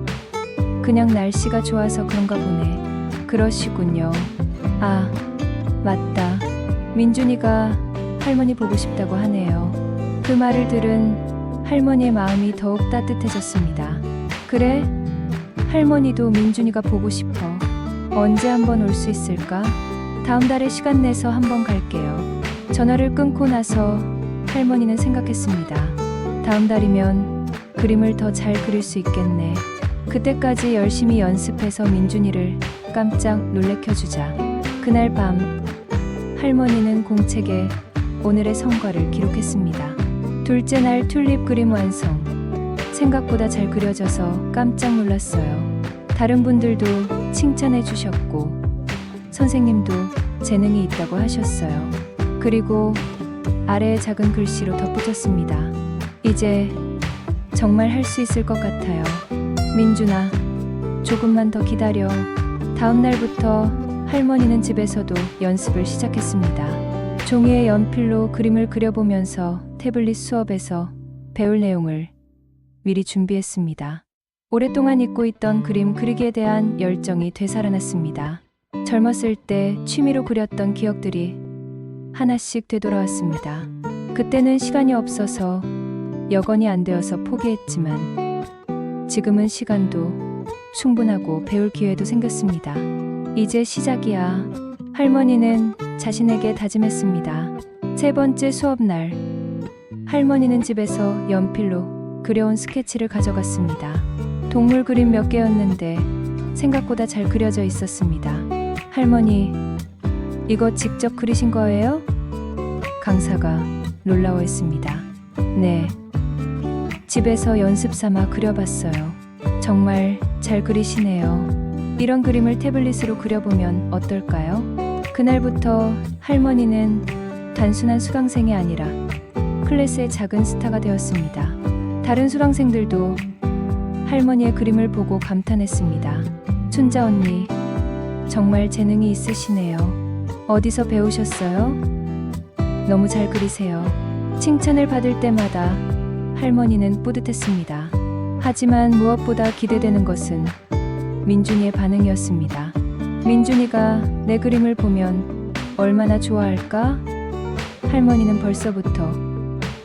그냥 날씨가 좋아서 그런가 보네. 그러시군요. 아, 맞다. 민준이가 할머니 보고 싶다고 하네요. 그 말을 들은 할머니의 마음이 더욱 따뜻해졌습니다. 그래? 할머니도 민준이가 보고 싶어. 언제 한번 올 수 있을까? 다음 달에 시간 내서 한번 갈게요. 전화를 끊고 나서 할머니는 생각했습니다. 다음 달이면 그림을 더 잘 그릴 수 있겠네. 그때까지 열심히 연습해서 민준이를 깜짝 놀래켜주자. 그날 밤 할머니는 공책에 오늘의 성과를 기록했습니다. 둘째 날 튤립 그림 완성. 생각보다 잘 그려져서 깜짝 놀랐어요. 다른 분들도 칭찬해 주셨고 선생님도 재능이 있다고 하셨어요. 그리고 아래에 작은 글씨로 덧붙였습니다. 이제 정말 할 수 있을 것 같아요. 민준아, 조금만 더 기다려. 다음 날부터 할머니는 집에서도 연습을 시작했습니다. 종이에 연필로 그림을 그려보면서 태블릿 수업에서 배울 내용을 미리 준비했습니다. 오랫동안 잊고 있던 그림 그리기에 대한 열정이 되살아났습니다. 젊었을 때 취미로 그렸던 기억들이 하나씩 되돌아왔습니다. 그때는 시간이 없어서 여건이 안 되어서 포기했지만 지금은 시간도 충분하고 배울 기회도 생겼습니다. 이제 시작이야. 할머니는 자신에게 다짐했습니다. 세 번째 수업 날, 할머니는 집에서 연필로 그려온 스케치를 가져갔습니다. 동물 그림 몇 개였는데 생각보다 잘 그려져 있었습니다. 할머니, 이거 직접 그리신 거예요? 강사가 놀라워했습니다. 네, 집에서 연습 삼아 그려봤어요. 정말 잘 그리시네요. 이런 그림을 태블릿으로 그려보면 어떨까요? 그날부터 할머니는 단순한 수강생이 아니라 클래스의 작은 스타가 되었습니다. 다른 수강생들도 할머니의 그림을 보고 감탄했습니다. 순자 언니, 정말 재능이 있으시네요. 어디서 배우셨어요? 너무 잘 그리세요. 칭찬을 받을 때마다 할머니는 뿌듯했습니다. 하지만 무엇보다 기대되는 것은 민준이의 반응이었습니다. 민준이가 내 그림을 보면 얼마나 좋아할까? 할머니는 벌써부터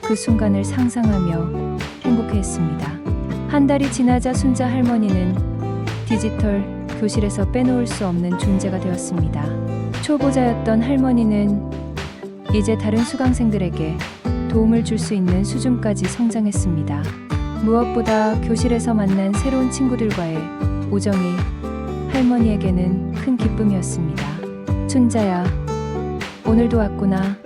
그 순간을 상상하며 행복해했습니다. 한 달이 지나자 순자 할머니는 디지털 교실에서 빼놓을 수 없는 존재가 되었습니다. 초보자였던 할머니는 이제 다른 수강생들에게 도움을 줄 수 있는 수준까지 성장했습니다. 무엇보다 교실에서 만난 새로운 친구들과의 우정이 할머니에게는 큰 기쁨이었습니다. 순자야, 오늘도 왔구나.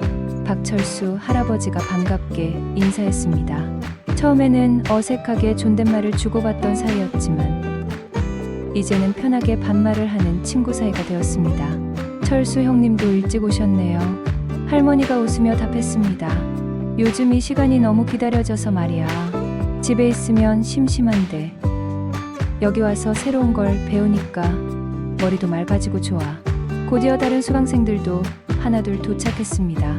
박철수 할아버지가 반갑게 인사했습니다. 처음에는 어색하게 존댓말을 주고받던 사이였지만 이제는 편하게 반말을 하는 친구 사이가 되었습니다. 철수 형님도 일찍 오셨네요. 할머니가 웃으며 답했습니다. 요즘 이 시간이 너무 기다려져서 말이야. 집에 있으면 심심한데 여기 와서 새로운 걸 배우니까 머리도 맑아지고 좋아. 곧이어 다른 수강생들도 하나둘 도착했습니다.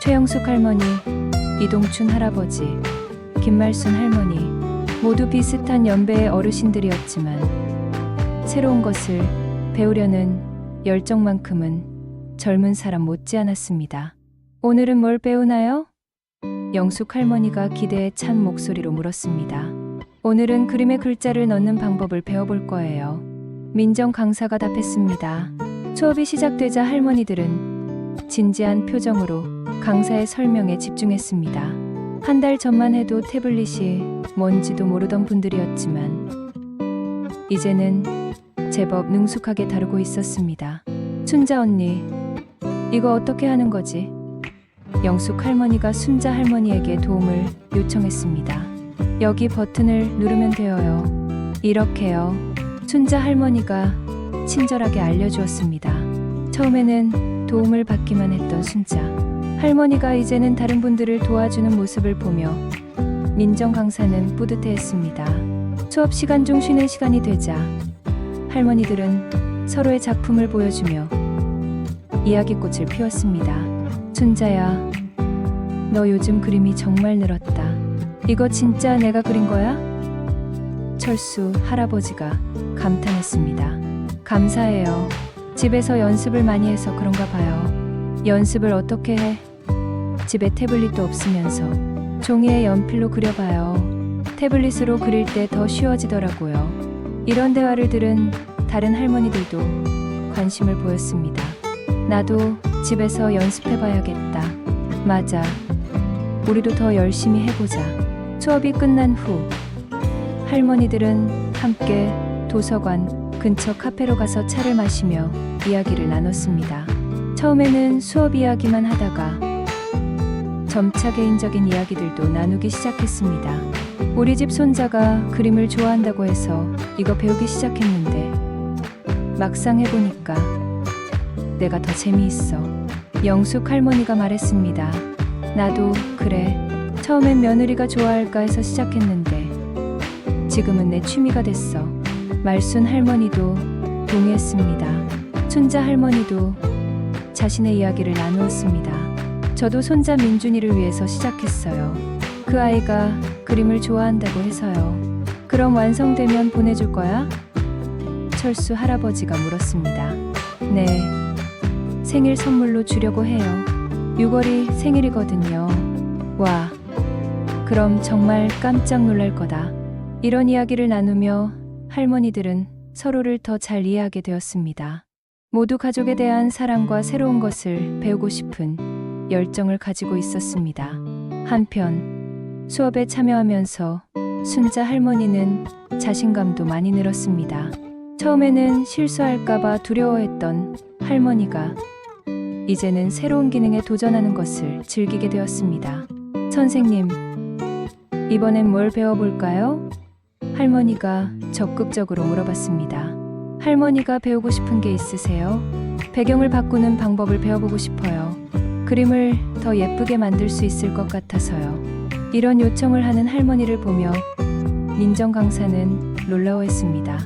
최영숙 할머니, 이동춘 할아버지, 김말순 할머니, 모두 비슷한 연배의 어르신들이었지만 새로운 것을 배우려는 열정만큼은 젊은 사람 못지않았습니다. 오늘은 뭘 배우나요? 영숙 할머니가 기대에 찬 목소리로 물었습니다. 오늘은 그림에 글자를 넣는 방법을 배워볼 거예요. 민정 강사가 답했습니다. 수업이 시작되자 할머니들은 진지한 표정으로 강사의 설명에 집중했습니다. 한 달 전만 해도 태블릿이 뭔지도 모르던 분들이었지만 이제는 제법 능숙하게 다루고 있었습니다. 순자 언니, 이거 어떻게 하는 거지? 영숙 할머니가 순자 할머니에게 도움을 요청했습니다. 여기 버튼을 누르면 되어요. 이렇게요. 순자 할머니가 친절하게 알려주었습니다. 처음에는 도움을 받기만 했던 순자 할머니가 이제는 다른 분들을 도와주는 모습을 보며 민정 강사는 뿌듯해했습니다. 수업 시간 중 쉬는 시간이 되자 할머니들은 서로의 작품을 보여주며 이야기꽃을 피웠습니다. 순자야, 너 요즘 그림이 정말 늘었다. 이거 진짜 내가 그린 거야? 철수 할아버지가 감탄했습니다. 감사해요. 집에서 연습을 많이 해서 그런가 봐요. 연습을 어떻게 해? 집에 태블릿도 없으면서 종이에 연필로 그려봐요. 태블릿으로 그릴 때 더 쉬워지더라고요. 이런 대화를 들은 다른 할머니들도 관심을 보였습니다. 나도 집에서 연습해봐야겠다. 맞아. 우리도 더 열심히 해보자. 수업이 끝난 후 할머니들은 함께 도서관 근처 카페로 가서 차를 마시며 이야기를 나눴습니다. 처음에는 수업 이야기만 하다가 점차 개인적인 이야기들도 나누기 시작했습니다. 우리 집 손자가 그림을 좋아한다고 해서 이거 배우기 시작했는데 막상 해보니까 내가 더 재미있어. 영숙 할머니가 말했습니다. 나도 그래. 처음엔 며느리가 좋아할까 해서 시작했는데 지금은 내 취미가 됐어. 말순 할머니도 동의했습니다. 순자 할머니도 자신의 이야기를 나누었습니다. 저도 손자 민준이를 위해서 시작했어요. 그 아이가 그림을 좋아한다고 해서요. 그럼 완성되면 보내줄 거야? 철수 할아버지가 물었습니다. 네. 생일 선물로 주려고 해요. 6월이 생일이거든요. 와. 그럼 정말 깜짝 놀랄 거다. 이런 이야기를 나누며 할머니들은 서로를 더 잘 이해하게 되었습니다. 모두 가족에 대한 사랑과 새로운 것을 배우고 싶은 열정을 가지고 있었습니다. 한편 수업에 참여하면서 순자 할머니는 자신감도 많이 늘었습니다. 처음에는 실수할까봐 두려워했던 할머니가 이제는 새로운 기능에 도전하는 것을 즐기게 되었습니다. 선생님, 이번엔 뭘 배워볼까요? 할머니가 적극적으로 물어봤습니다. 할머니가 배우고 싶은 게 있으세요? 배경을 바꾸는 방법을 배워보고 싶어요. 그림을 더 예쁘게 만들 수 있을 것 같아서요. 이런 요청을 하는 할머니를 보며 민정 강사는 놀라워했습니다.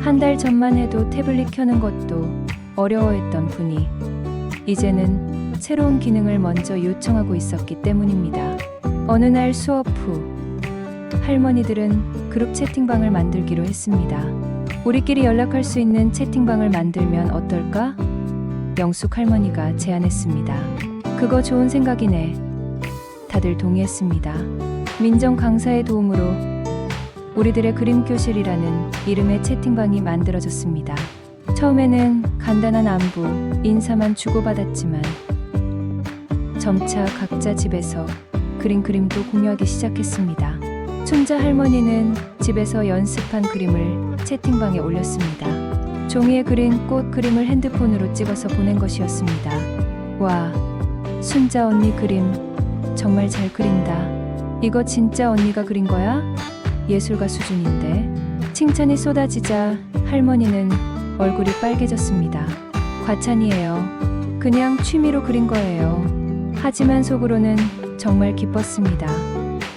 한 달 전만 해도 태블릿 켜는 것도 어려워했던 분이 이제는 새로운 기능을 먼저 요청하고 있었기 때문입니다. 어느 날 수업 후 할머니들은 그룹 채팅방을 만들기로 했습니다. 우리끼리 연락할 수 있는 채팅방을 만들면 어떨까? 영숙 할머니가 제안했습니다. 그거 좋은 생각이네. 다들 동의했습니다. 민정 강사의 도움으로 우리들의 그림 교실이라는 이름의 채팅방이 만들어졌습니다. 처음에는 간단한 안부, 인사만 주고받았지만 점차 각자 집에서 그린 그림도 공유하기 시작했습니다. 순자 할머니는 집에서 연습한 그림을 채팅방에 올렸습니다. 종이에 그린 꽃 그림을 핸드폰으로 찍어서 보낸 것이었습니다. 와, 순자 언니 그림 정말 잘 그린다. 이거 진짜 언니가 그린 거야? 예술가 수준인데. 칭찬이 쏟아지자 할머니는 얼굴이 빨개졌습니다. 과찬이에요. 그냥 취미로 그린 거예요. 하지만 속으로는 정말 기뻤습니다.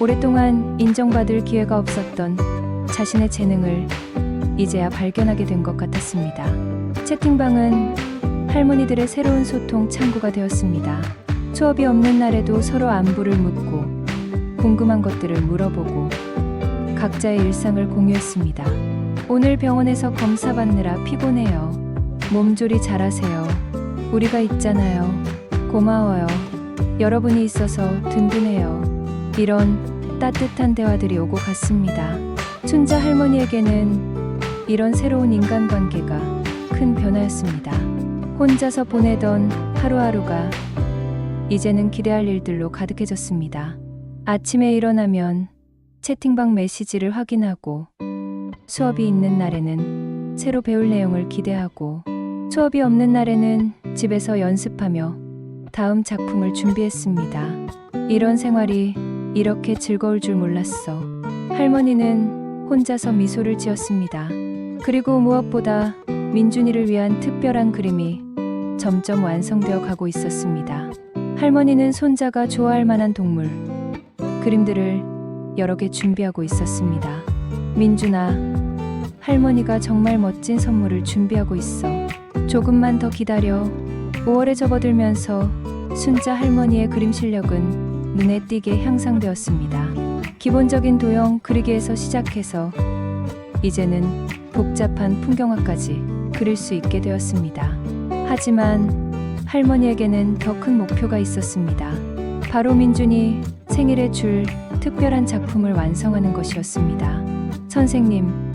오랫동안 인정받을 기회가 없었던 자신의 재능을 이제야 발견하게 된 것 같았습니다. 채팅방은 할머니들의 새로운 소통 창구가 되었습니다. 수업이 없는 날에도 서로 안부를 묻고 궁금한 것들을 물어보고 각자의 일상을 공유했습니다. 오늘 병원에서 검사 받느라 피곤해요. 몸조리 잘하세요. 우리가 있잖아요. 고마워요. 여러분이 있어서 든든해요. 이런 따뜻한 대화들이 오고 갔습니다. 순자 할머니에게는 이런 새로운 인간관계가 큰 변화였습니다. 혼자서 보내던 하루하루가 이제는 기대할 일들로 가득해졌습니다. 아침에 일어나면 채팅방 메시지를 확인하고 수업이 있는 날에는 새로 배울 내용을 기대하고 수업이 없는 날에는 집에서 연습하며 다음 작품을 준비했습니다. 이런 생활이 이렇게 즐거울 줄 몰랐어. 할머니는 혼자서 미소를 지었습니다. 그리고 무엇보다 민준이를 위한 특별한 그림이 점점 완성되어 가고 있었습니다. 할머니는 손자가 좋아할 만한 동물, 그림들을 여러 개 준비하고 있었습니다. 민준아, 할머니가 정말 멋진 선물을 준비하고 있어. 조금만 더 기다려. 5월에 접어들면서 순자 할머니의 그림 실력은 눈에 띄게 향상되었습니다. 기본적인 도형 그리기에서 시작해서 이제는 복잡한 풍경화까지 그릴 수 있게 되었습니다. 하지만 할머니에게는 더 큰 목표가 있었습니다. 바로 민준이 생일에 줄 특별한 작품을 완성하는 것이었습니다. 선생님,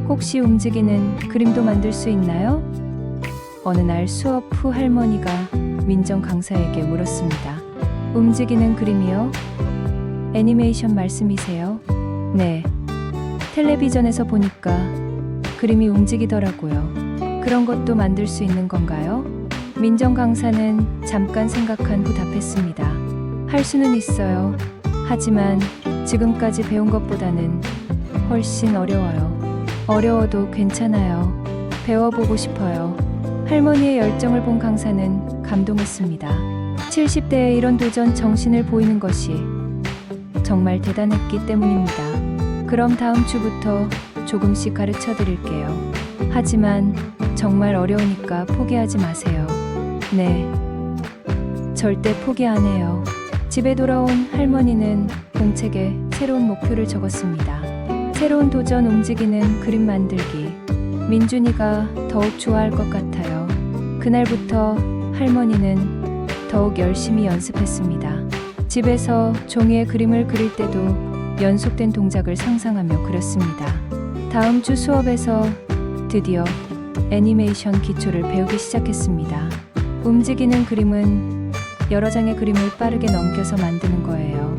혹시 움직이는 그림도 만들 수 있나요? 어느 날 수업 후 할머니가 민정 강사에게 물었습니다. 움직이는 그림이요? 애니메이션 말씀이세요? 네. 텔레비전에서 보니까 그림이 움직이더라고요. 그런 것도 만들 수 있는 건가요? 민정 강사는 잠깐 생각한 후 답했습니다. 할 수는 있어요. 하지만 지금까지 배운 것보다는 훨씬 어려워요. 어려워도 괜찮아요. 배워보고 싶어요. 할머니의 열정을 본 강사는 감동했습니다. 70대에 이런 도전 정신을 보이는 것이 정말 대단했기 때문입니다. 그럼 다음 주부터 조금씩 가르쳐 드릴게요. 하지만 정말 어려우니까 포기하지 마세요. 네, 절대 포기 안 해요. 집에 돌아온 할머니는 공책에 새로운 목표를 적었습니다. 새로운 도전, 움직이는 그림 만들기. 민준이가 더욱 좋아할 것 같아요. 그날부터 할머니는 더욱 열심히 연습했습니다. 집에서 종이에 그림을 그릴 때도 연속된 동작을 상상하며 그렸습니다. 다음 주 수업에서 드디어 애니메이션 기초를 배우기 시작했습니다. 움직이는 그림은 여러 장의 그림을 빠르게 넘겨서 만드는 거예요.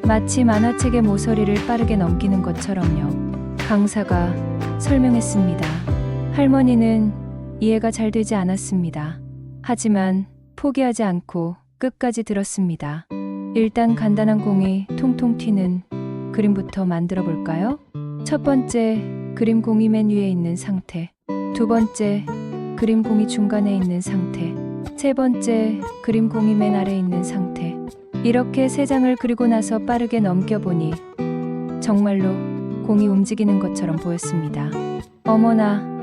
마치 만화책의 모서리를 빠르게 넘기는 것처럼요. 강사가 설명했습니다. 할머니는 이해가 잘 되지 않았습니다. 하지만 포기하지 않고 끝까지 들었습니다. 일단 간단한 공이 통통 튀는 그림부터 만들어 볼까요? 첫 번째, 그림 공이 맨 위에 있는 상태. 두 번째, 그림 공이 중간에 있는 상태. 세 번째, 그림 공이 맨 아래 있는 상태. 이렇게 세 장을 그리고 나서 빠르게 넘겨보니 정말로 공이 움직이는 것처럼 보였습니다. 어머나,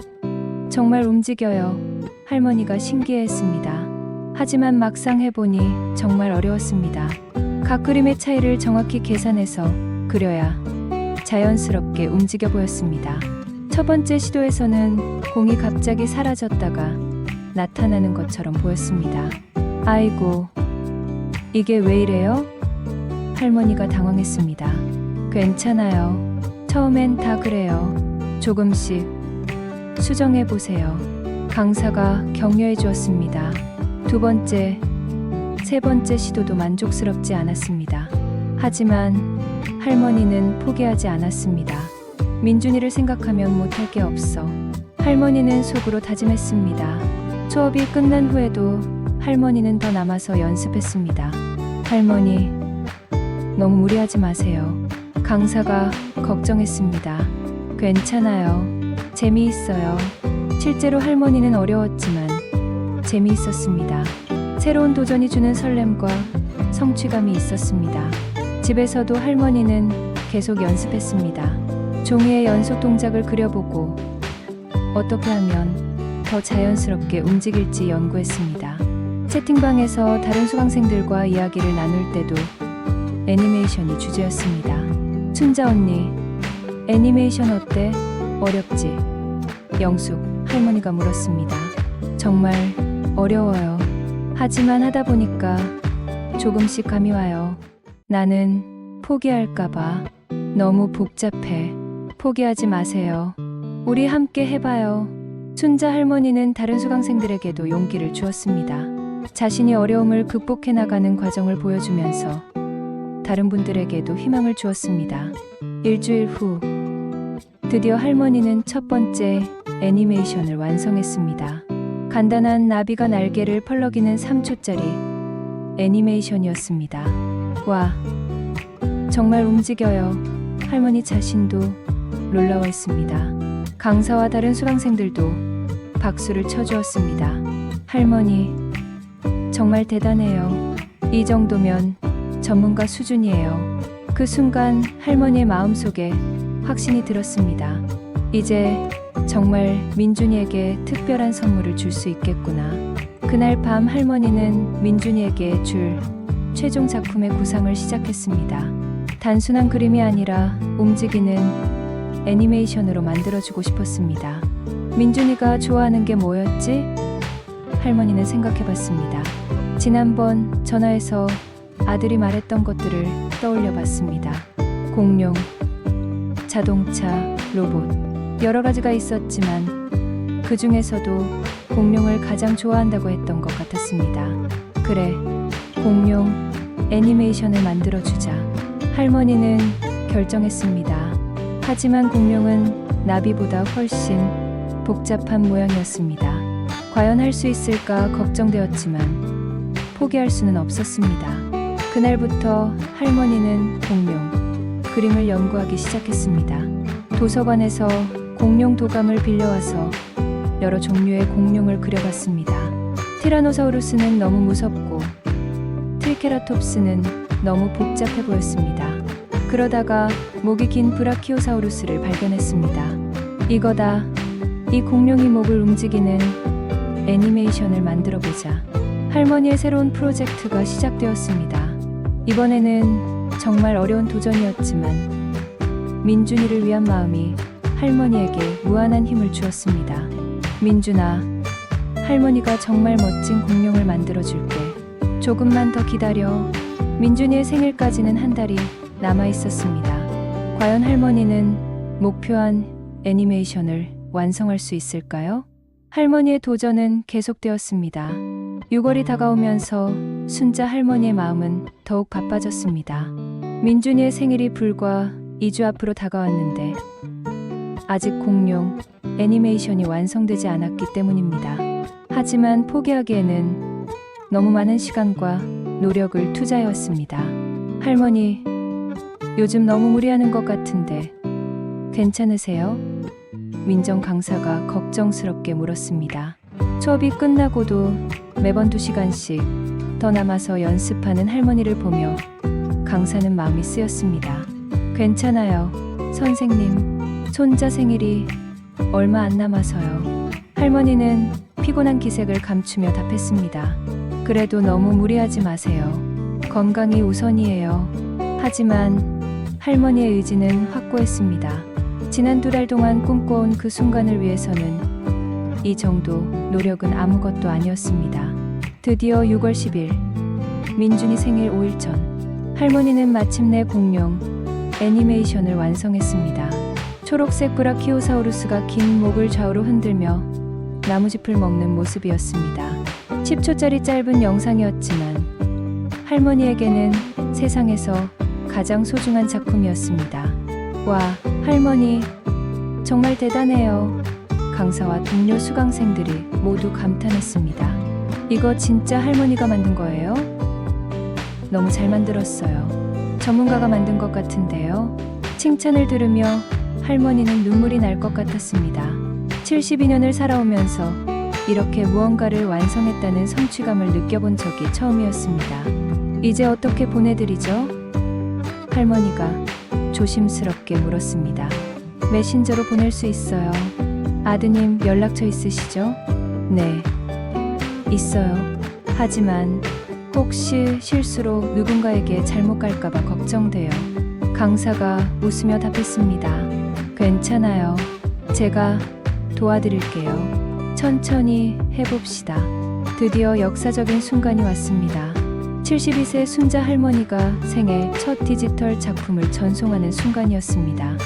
정말 움직여요. 할머니가 신기해했습니다. 하지만 막상 해보니 정말 어려웠습니다. 각 그림의 차이를 정확히 계산해서 그려야 자연스럽게 움직여 보였습니다. 첫 번째 시도에서는 공이 갑자기 사라졌다가 나타나는 것처럼 보였습니다. 아이고, 이게 왜 이래요? 할머니가 당황했습니다. 괜찮아요. 처음엔 다 그래요. 조금씩 수정해 보세요. 강사가 격려해 주었습니다. 두 번째, 세 번째 시도도 만족스럽지 않았습니다. 하지만 할머니는 포기하지 않았습니다. 민준이를 생각하면 못할 게 없어. 할머니는 속으로 다짐했습니다. 수업이 끝난 후에도 할머니는 더 남아서 연습했습니다. 할머니, 너무 무리하지 마세요. 강사가 걱정했습니다. 괜찮아요. 재미있어요. 실제로 할머니는 어려웠지만 재미있었습니다. 새로운 도전이 주는 설렘과 성취감이 있었습니다. 집에서도 할머니는 계속 연습했습니다. 종이에 연속 동작을 그려보고 어떻게 하면 더 자연스럽게 움직일지 연구했습니다. 채팅방에서 다른 수강생들과 이야기를 나눌 때도 애니메이션이 주제였습니다. 순자 언니, 애니메이션 어때? 어렵지? 영숙, 할머니가 물었습니다. 정말 어려워요. 하지만 하다 보니까 조금씩 감이 와요. 나는 포기할까봐. 너무 복잡해. 포기하지 마세요. 우리 함께 해봐요. 순자 할머니는 다른 수강생들에게도 용기를 주었습니다. 자신이 어려움을 극복해 나가는 과정을 보여주면서 다른 분들에게도 희망을 주었습니다. 일주일 후, 드디어 할머니는 첫 번째 애니메이션을 완성했습니다. 간단한 나비가 날개를 펄럭이는 3초짜리 애니메이션이었습니다. 와, 정말 움직여요. 할머니 자신도 놀라워했습니다. 강사와 다른 수강생들도 박수를 쳐주었습니다. 할머니, 정말 대단해요. 이 정도면 전문가 수준이에요. 그 순간 할머니의 마음속에 확신이 들었습니다. 이제 정말 민준이에게 특별한 선물을 줄 수 있겠구나. 그날 밤 할머니는 민준이에게 줄 최종 작품의 구상을 시작했습니다. 단순한 그림이 아니라 움직이는 애니메이션으로 만들어주고 싶었습니다. 민준이가 좋아하는 게 뭐였지? 할머니는 생각해봤습니다. 지난번 전화해서 아들이 말했던 것들을 떠올려 봤습니다. 공룡, 자동차, 로봇, 여러 가지가 있었지만 그 중에서도 공룡을 가장 좋아한다고 했던 것 같았습니다. 그래, 공룡 애니메이션을 만들어주자. 할머니는 결정했습니다. 하지만 공룡은 나비보다 훨씬 복잡한 모양이었습니다. 과연 할 수 있을까 걱정되었지만 포기할 수는 없었습니다. 그날부터 할머니는 공룡 그림을 연구하기 시작했습니다. 도서관에서 공룡 도감을 빌려와서 여러 종류의 공룡을 그려봤습니다. 티라노사우루스는 너무 무섭고 트리케라톱스는 너무 복잡해 보였습니다. 그러다가 목이 긴 브라키오사우루스를 발견했습니다. 이거다. 이 공룡이 목을 움직이는 애니메이션을 만들어보자. 할머니의 새로운 프로젝트가 시작되었습니다. 이번에는 정말 어려운 도전이었지만 민준이를 위한 마음이 할머니에게 무한한 힘을 주었습니다. 민준아, 할머니가 정말 멋진 공룡을 만들어줄게. 조금만 더 기다려. 민준이의 생일까지는 한 달이 남아 있었습니다. 과연 할머니는 목표한 애니메이션을 완성할 수 있을까요? 할머니의 도전은 계속되었습니다. 6월이 다가오면서 순자 할머니의 마음은 더욱 바빠졌습니다. 민준이의 생일이 불과 2주 앞으로 다가왔는데 아직 공룡 애니메이션이 완성되지 않았기 때문입니다. 하지만 포기하기에는 너무 많은 시간과 노력을 투자해왔습니다. 할머니, 요즘 너무 무리하는 것 같은데 괜찮으세요? 민정 강사가 걱정스럽게 물었습니다. 수업이 끝나고도 매번 2시간씩 더 남아서 연습하는 할머니를 보며 강사는 마음이 쓰였습니다. 괜찮아요, 선생님. 손자 생일이 얼마 안 남아서요. 할머니는 피곤한 기색을 감추며 답했습니다. 그래도 너무 무리하지 마세요. 건강이 우선이에요. 하지만 할머니의 의지는 확고했습니다. 지난 2달 동안 꿈꿔온 그 순간을 위해서는 이 정도 노력은 아무것도 아니었습니다. 드디어 6월 10일, 민준이 생일 5일 전, 할머니는 마침내 공룡 애니메이션을 완성했습니다. 초록색 브라키오사우루스가 긴 목을 좌우로 흔들며 나무짚을 먹는 모습이었습니다. 10초짜리 짧은 영상이었지만 할머니에게는 세상에서 가장 소중한 작품이었습니다. 와, 할머니, 정말 대단해요. 강사와 동료 수강생들이 모두 감탄했습니다. 이거 진짜 할머니가 만든 거예요? 너무 잘 만들었어요. 전문가가 만든 것 같은데요. 칭찬을 들으며 할머니는 눈물이 날 것 같았습니다. 72년을 살아오면서 이렇게 무언가를 완성했다는 성취감을 느껴본 적이 처음이었습니다. 이제 어떻게 보내드리죠? 할머니가 조심스럽게 물었습니다. 메신저로 보낼 수 있어요. 아드님 연락처 있으시죠? 네, 있어요. 하지만 혹시 실수로 누군가에게 잘못 갈까봐 걱정돼요. 강사가 웃으며 답했습니다. 괜찮아요. 제가 도와드릴게요. 천천히 해봅시다. 드디어 역사적인 순간이 왔습니다. 72세 순자 할머니가 생애 첫 디지털 작품을 전송하는 순간이었습니다.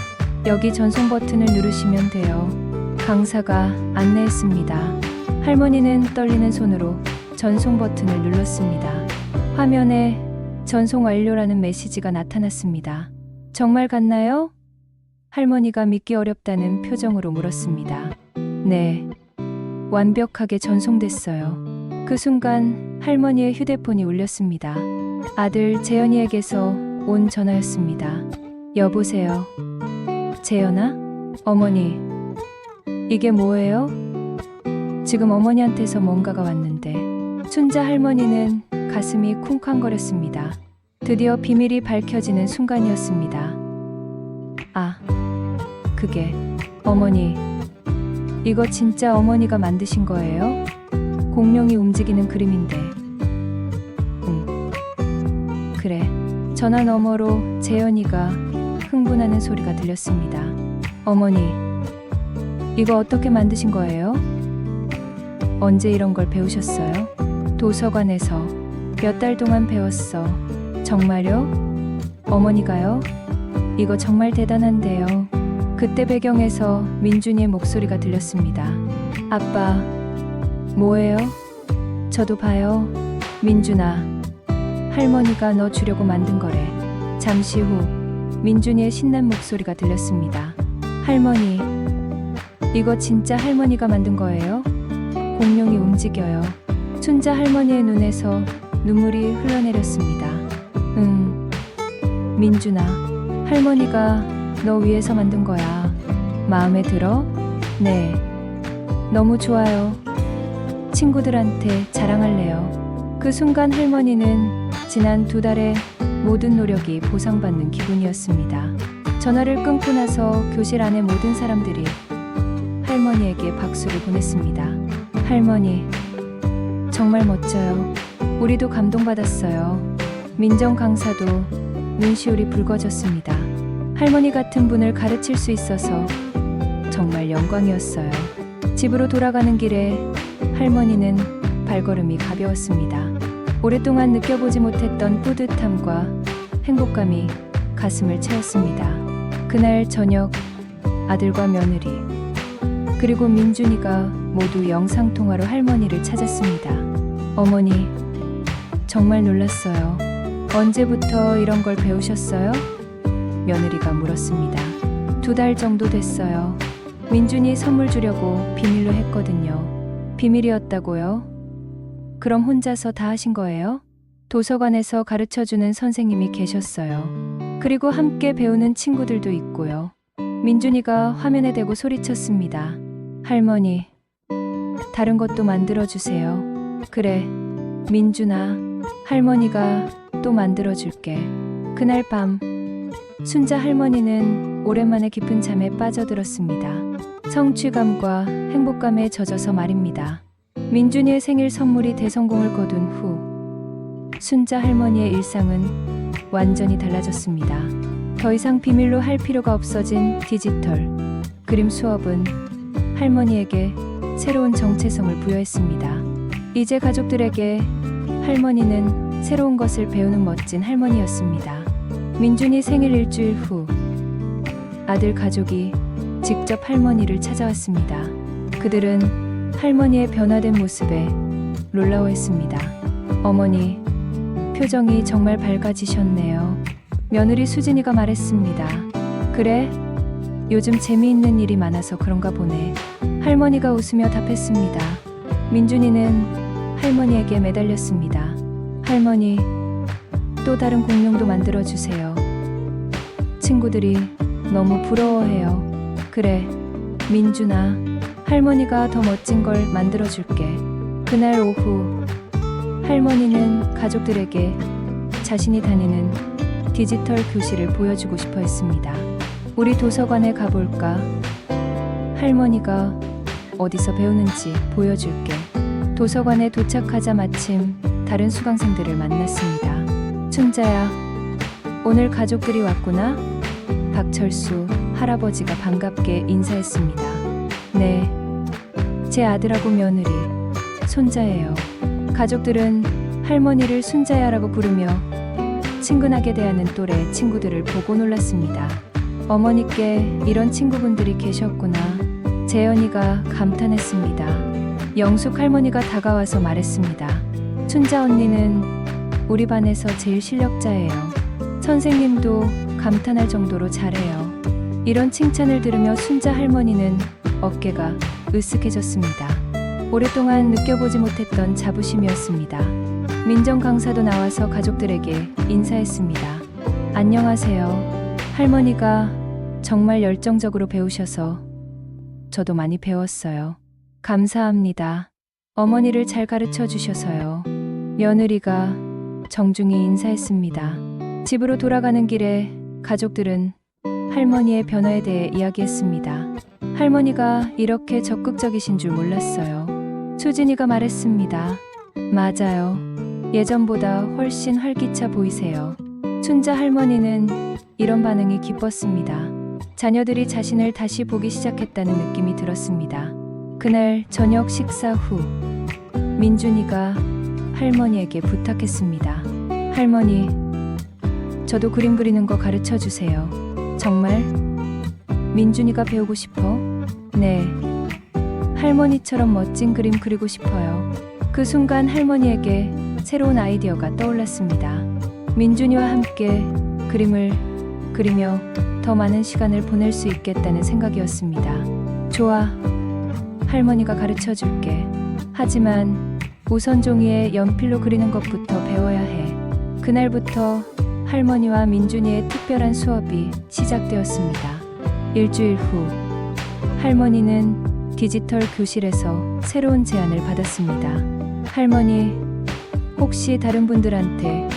여기 전송 버튼을 누르시면 돼요. 강사가 안내했습니다. 할머니는 떨리는 손으로 전송 버튼을 눌렀습니다. 화면에 전송 완료라는 메시지가 나타났습니다. 정말 갔나요? 할머니가 믿기 어렵다는 표정으로 물었습니다. 네, 완벽하게 전송됐어요. 그 순간 할머니의 휴대폰이 울렸습니다. 아들 재현이에게서 온 전화였습니다. 여보세요. 재현아? 어머니, 이게 뭐예요? 지금 어머니한테서 뭔가가 왔는데. 순자 할머니는 가슴이 쿵쾅거렸습니다. 드디어 비밀이 밝혀지는 순간이었습니다. 아, 그게 어머니, 이거 진짜 어머니가 만드신 거예요? 공룡이 움직이는 그림인데. 그래. 전화 너머로 재현이가 흥분하는 소리가 들렸습니다. 어머니, 이거 어떻게 만드신 거예요? 언제 이런 걸 배우셨어요? 도서관에서 몇 달 동안 배웠어. 정말요? 어머니가요? 이거 정말 대단한데요. 그때 배경에서 민준이의 목소리가 들렸습니다. 아빠, 뭐예요? 저도 봐요. 민준아, 할머니가 너 주려고 만든 거래. 잠시 후 민준이의 신난 목소리가 들렸습니다. 할머니, 이거 진짜 할머니가 만든 거예요? 공룡이 움직여요. 순자 할머니의 눈에서 눈물이 흘러내렸습니다. 민준아, 할머니가 너 위해서 만든 거야. 마음에 들어? 네. 너무 좋아요. 친구들한테 자랑할래요. 그 순간 할머니는 지난 2달의 모든 노력이 보상받는 기분이었습니다. 전화를 끊고 나서 교실 안의 모든 사람들이 할머니에게 박수를 보냈습니다. 할머니, 정말 멋져요. 우리도 감동받았어요. 민정 강사도 눈시울이 붉어졌습니다. 할머니 같은 분을 가르칠 수 있어서 정말 영광이었어요. 집으로 돌아가는 길에 할머니는 발걸음이 가벼웠습니다. 오랫동안 느껴보지 못했던 뿌듯함과 행복감이 가슴을 채웠습니다. 그날 저녁 아들과 며느리 그리고 민준이가 모두 영상통화로 할머니를 찾았습니다. 어머니, 정말 놀랐어요. 언제부터 이런 걸 배우셨어요? 며느리가 물었습니다. 2달 정도 됐어요. 민준이 선물 주려고 비밀로 했거든요. 비밀이었다고요? 그럼 혼자서 다 하신 거예요? 도서관에서 가르쳐주는 선생님이 계셨어요. 그리고 함께 배우는 친구들도 있고요. 민준이가 화면에 대고 소리쳤습니다. 할머니, 다른 것도 만들어주세요. 그래, 민준아, 할머니가 또 만들어줄게. 그날 밤, 순자 할머니는 오랜만에 깊은 잠에 빠져들었습니다. 성취감과 행복감에 젖어서 말입니다. 민준이의 생일 선물이 대성공을 거둔 후, 순자 할머니의 일상은 완전히 달라졌습니다. 더 이상 비밀로 할 필요가 없어진 디지털 그림 수업은 할머니에게 새로운 정체성을 부여했습니다. 이제 가족들에게 할머니는 새로운 것을 배우는 멋진 할머니였습니다. 민준이 생일 일주일 후, 아들 가족이 직접 할머니를 찾아왔습니다. 그들은 할머니의 변화된 모습에 놀라워했습니다. 어머니, 표정이 정말 밝아지셨네요. 며느리 수진이가 말했습니다. 그래? 요즘 재미있는 일이 많아서 그런가 보네. 할머니가 웃으며 답했습니다. 민준이는 할머니에게 매달렸습니다. 할머니, 또 다른 공룡도 만들어주세요. 친구들이 너무 부러워해요. 그래, 민준아, 할머니가 더 멋진 걸 만들어줄게. 그날 오후, 할머니는 가족들에게 자신이 다니는 디지털 교실을 보여주고 싶어 했습니다. 우리 도서관에 가볼까? 할머니가 어디서 배우는지 보여줄게. 도서관에 도착하자 마침 다른 수강생들을 만났습니다. 춘자야, 오늘 가족들이 왔구나? 박철수 할아버지가 반갑게 인사했습니다. 네, 제 아들하고 며느리, 손자예요. 가족들은 할머니를 순자야라고 부르며 친근하게 대하는 또래 친구들을 보고 놀랐습니다. 어머니께 이런 친구분들이 계셨구나. 재현이가 감탄했습니다. 영숙 할머니가 다가와서 말했습니다. 춘자 언니는 우리 반에서 제일 실력자예요. 선생님도 감탄할 정도로 잘해요. 이런 칭찬을 들으며 순자 할머니는 어깨가 으쓱해졌습니다. 오랫동안 느껴보지 못했던 자부심이었습니다. 민정 강사도 나와서 가족들에게 인사했습니다. 안녕하세요. 할머니가 정말 열정적으로 배우셔서 저도 많이 배웠어요. 감사합니다. 어머니를 잘 가르쳐 주셔서요. 며느리가 정중히 인사했습니다. 집으로 돌아가는 길에 가족들은 할머니의 변화에 대해 이야기했습니다. 할머니가 이렇게 적극적이신 줄 몰랐어요. 수진이가 말했습니다. 맞아요. 예전보다 훨씬 활기차 보이세요. 춘자 할머니는 이런 반응이 기뻤습니다. 자녀들이 자신을 다시 보기 시작했다는 느낌이 들었습니다. 그날 저녁 식사 후, 민준이가 할머니에게 부탁했습니다. 할머니, 저도 그림 그리는 거 가르쳐 주세요. 정말? 민준이가 배우고 싶어? 네. 할머니처럼 멋진 그림 그리고 싶어요. 그 순간 할머니에게 새로운 아이디어가 떠올랐습니다. 민준이와 함께 그림을 그리며 더 많은 시간을 보낼 수 있겠다는 생각이었습니다. 좋아. 할머니가 가르쳐 줄게. 하지만 우선 종이에 연필로 그리는 것부터 배워야 해. 그날부터 할머니와 민준이의 특별한 수업이 시작되었습니다. 일주일 후, 할머니는 디지털 교실에서 새로운 제안을 받았습니다. 할머니, 혹시 다른 분들한테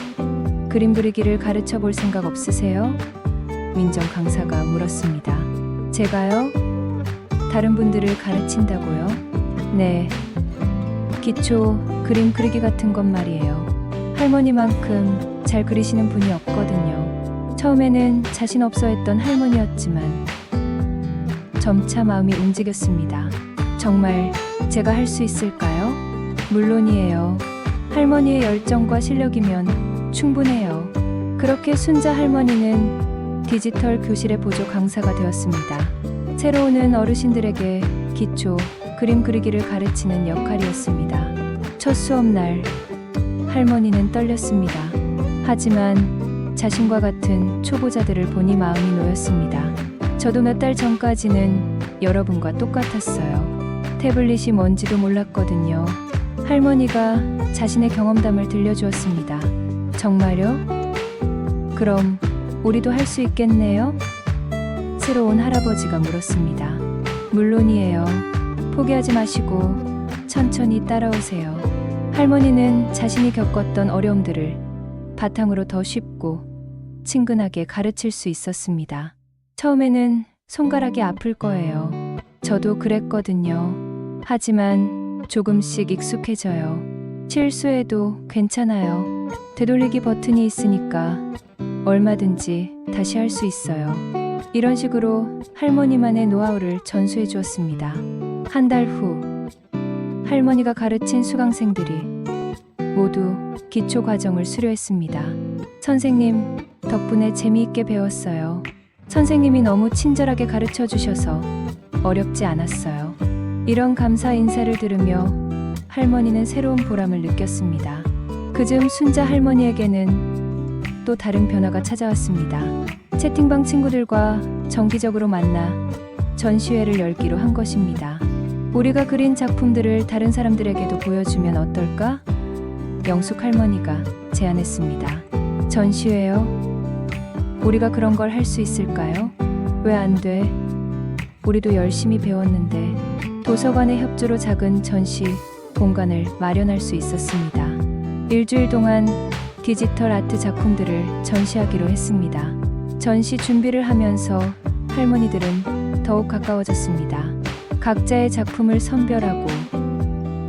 그림 그리기를 가르쳐 볼 생각 없으세요? 민정 강사가 물었습니다. 제가요? 다른 분들을 가르친다고요? 네. 기초 그림 그리기 같은 것 말이에요. 할머니만큼 잘 그리시는 분이 없거든요. 처음에는 자신 없어 했던 할머니였지만 점차 마음이 움직였습니다. 정말 제가 할 수 있을까요? 물론이에요. 할머니의 열정과 실력이면 충분해요. 그렇게 순자 할머니는 디지털 교실의 보조 강사가 되었습니다. 새로 오는 어르신들에게 기초 그림 그리기를 가르치는 역할이었습니다. 첫 수업 날, 할머니는 떨렸습니다. 하지만 자신과 같은 초보자들을 보니 마음이 놓였습니다. 저도 몇 달 전까지는 여러분과 똑같았어요. 태블릿이 뭔지도 몰랐거든요. 할머니가 자신의 경험담을 들려주었습니다. 정말요? 그럼 우리도 할 수 있겠네요? 새로 온 할아버지가 물었습니다. 물론이에요. 포기하지 마시고 천천히 따라오세요. 할머니는 자신이 겪었던 어려움들을 바탕으로 더 쉽고 친근하게 가르칠 수 있었습니다. 처음에는 손가락이 아플 거예요. 저도 그랬거든요. 하지만 조금씩 익숙해져요. 실수해도 괜찮아요. 되돌리기 버튼이 있으니까 얼마든지 다시 할 수 있어요. 이런 식으로 할머니만의 노하우를 전수해 주었습니다. 한 달 후, 할머니가 가르친 수강생들이 모두 기초 과정을 수료했습니다. 선생님 덕분에 재미있게 배웠어요. 선생님이 너무 친절하게 가르쳐 주셔서 어렵지 않았어요. 이런 감사 인사를 들으며 할머니는 새로운 보람을 느꼈습니다. 그즈음 순자 할머니에게는 또 다른 변화가 찾아왔습니다. 채팅방 친구들과 정기적으로 만나 전시회를 열기로 한 것입니다. 우리가 그린 작품들을 다른 사람들에게도 보여주면 어떨까? 영숙 할머니가 제안했습니다. 전시회요? 우리가 그런 걸 할 수 있을까요? 왜 안 돼? 우리도 열심히 배웠는데. 도서관의 협조로 작은 전시 공간을 마련할 수 있었습니다. 일주일 동안 디지털 아트 작품들을 전시하기로 했습니다. 전시 준비를 하면서 할머니들은 더욱 가까워졌습니다. 각자의 작품을 선별하고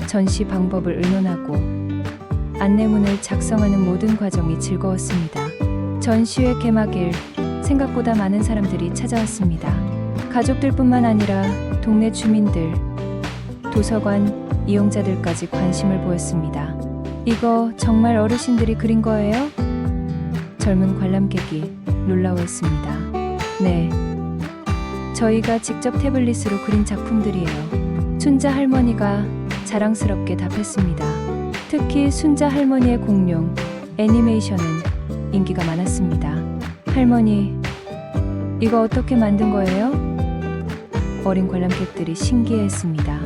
전시 방법을 의논하고 안내문을 작성하는 모든 과정이 즐거웠습니다. 전시회 개막일, 생각보다 많은 사람들이 찾아왔습니다. 가족들뿐만 아니라 동네 주민들, 도서관 이용자들까지 관심을 보였습니다. 이거 정말 어르신들이 그린 거예요? 젊은 관람객이 놀라워했습니다. 네, 저희가 직접 태블릿으로 그린 작품들이에요. 순자 할머니가 자랑스럽게 답했습니다. 특히 순자 할머니의 공룡 애니메이션은 인기가 많았습니다. 할머니, 이거 어떻게 만든 거예요? 어린 관람객들이 신기해했습니다.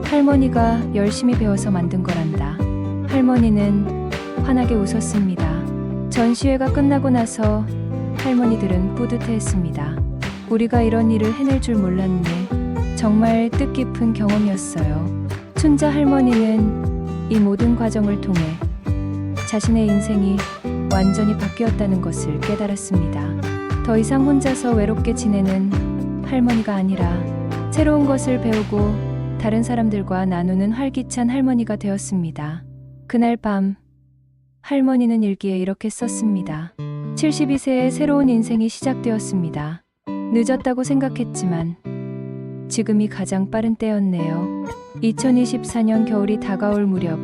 할머니가 열심히 배워서 만든 거란다. 할머니는 환하게 웃었습니다. 전시회가 끝나고 나서 할머니들은 뿌듯해했습니다. 우리가 이런 일을 해낼 줄 몰랐네. 정말 뜻깊은 경험이었어요. 순자 할머니는 이 모든 과정을 통해 자신의 인생이 완전히 바뀌었다는 것을 깨달았습니다. 더 이상 혼자서 외롭게 지내는 할머니가 아니라 새로운 것을 배우고 다른 사람들과 나누는 활기찬 할머니가 되었습니다. 그날 밤, 할머니는 일기에 이렇게 썼습니다. 72세의 새로운 인생이 시작되었습니다. 늦었다고 생각했지만 지금이 가장 빠른 때였네요. 2024년 겨울이 다가올 무렵,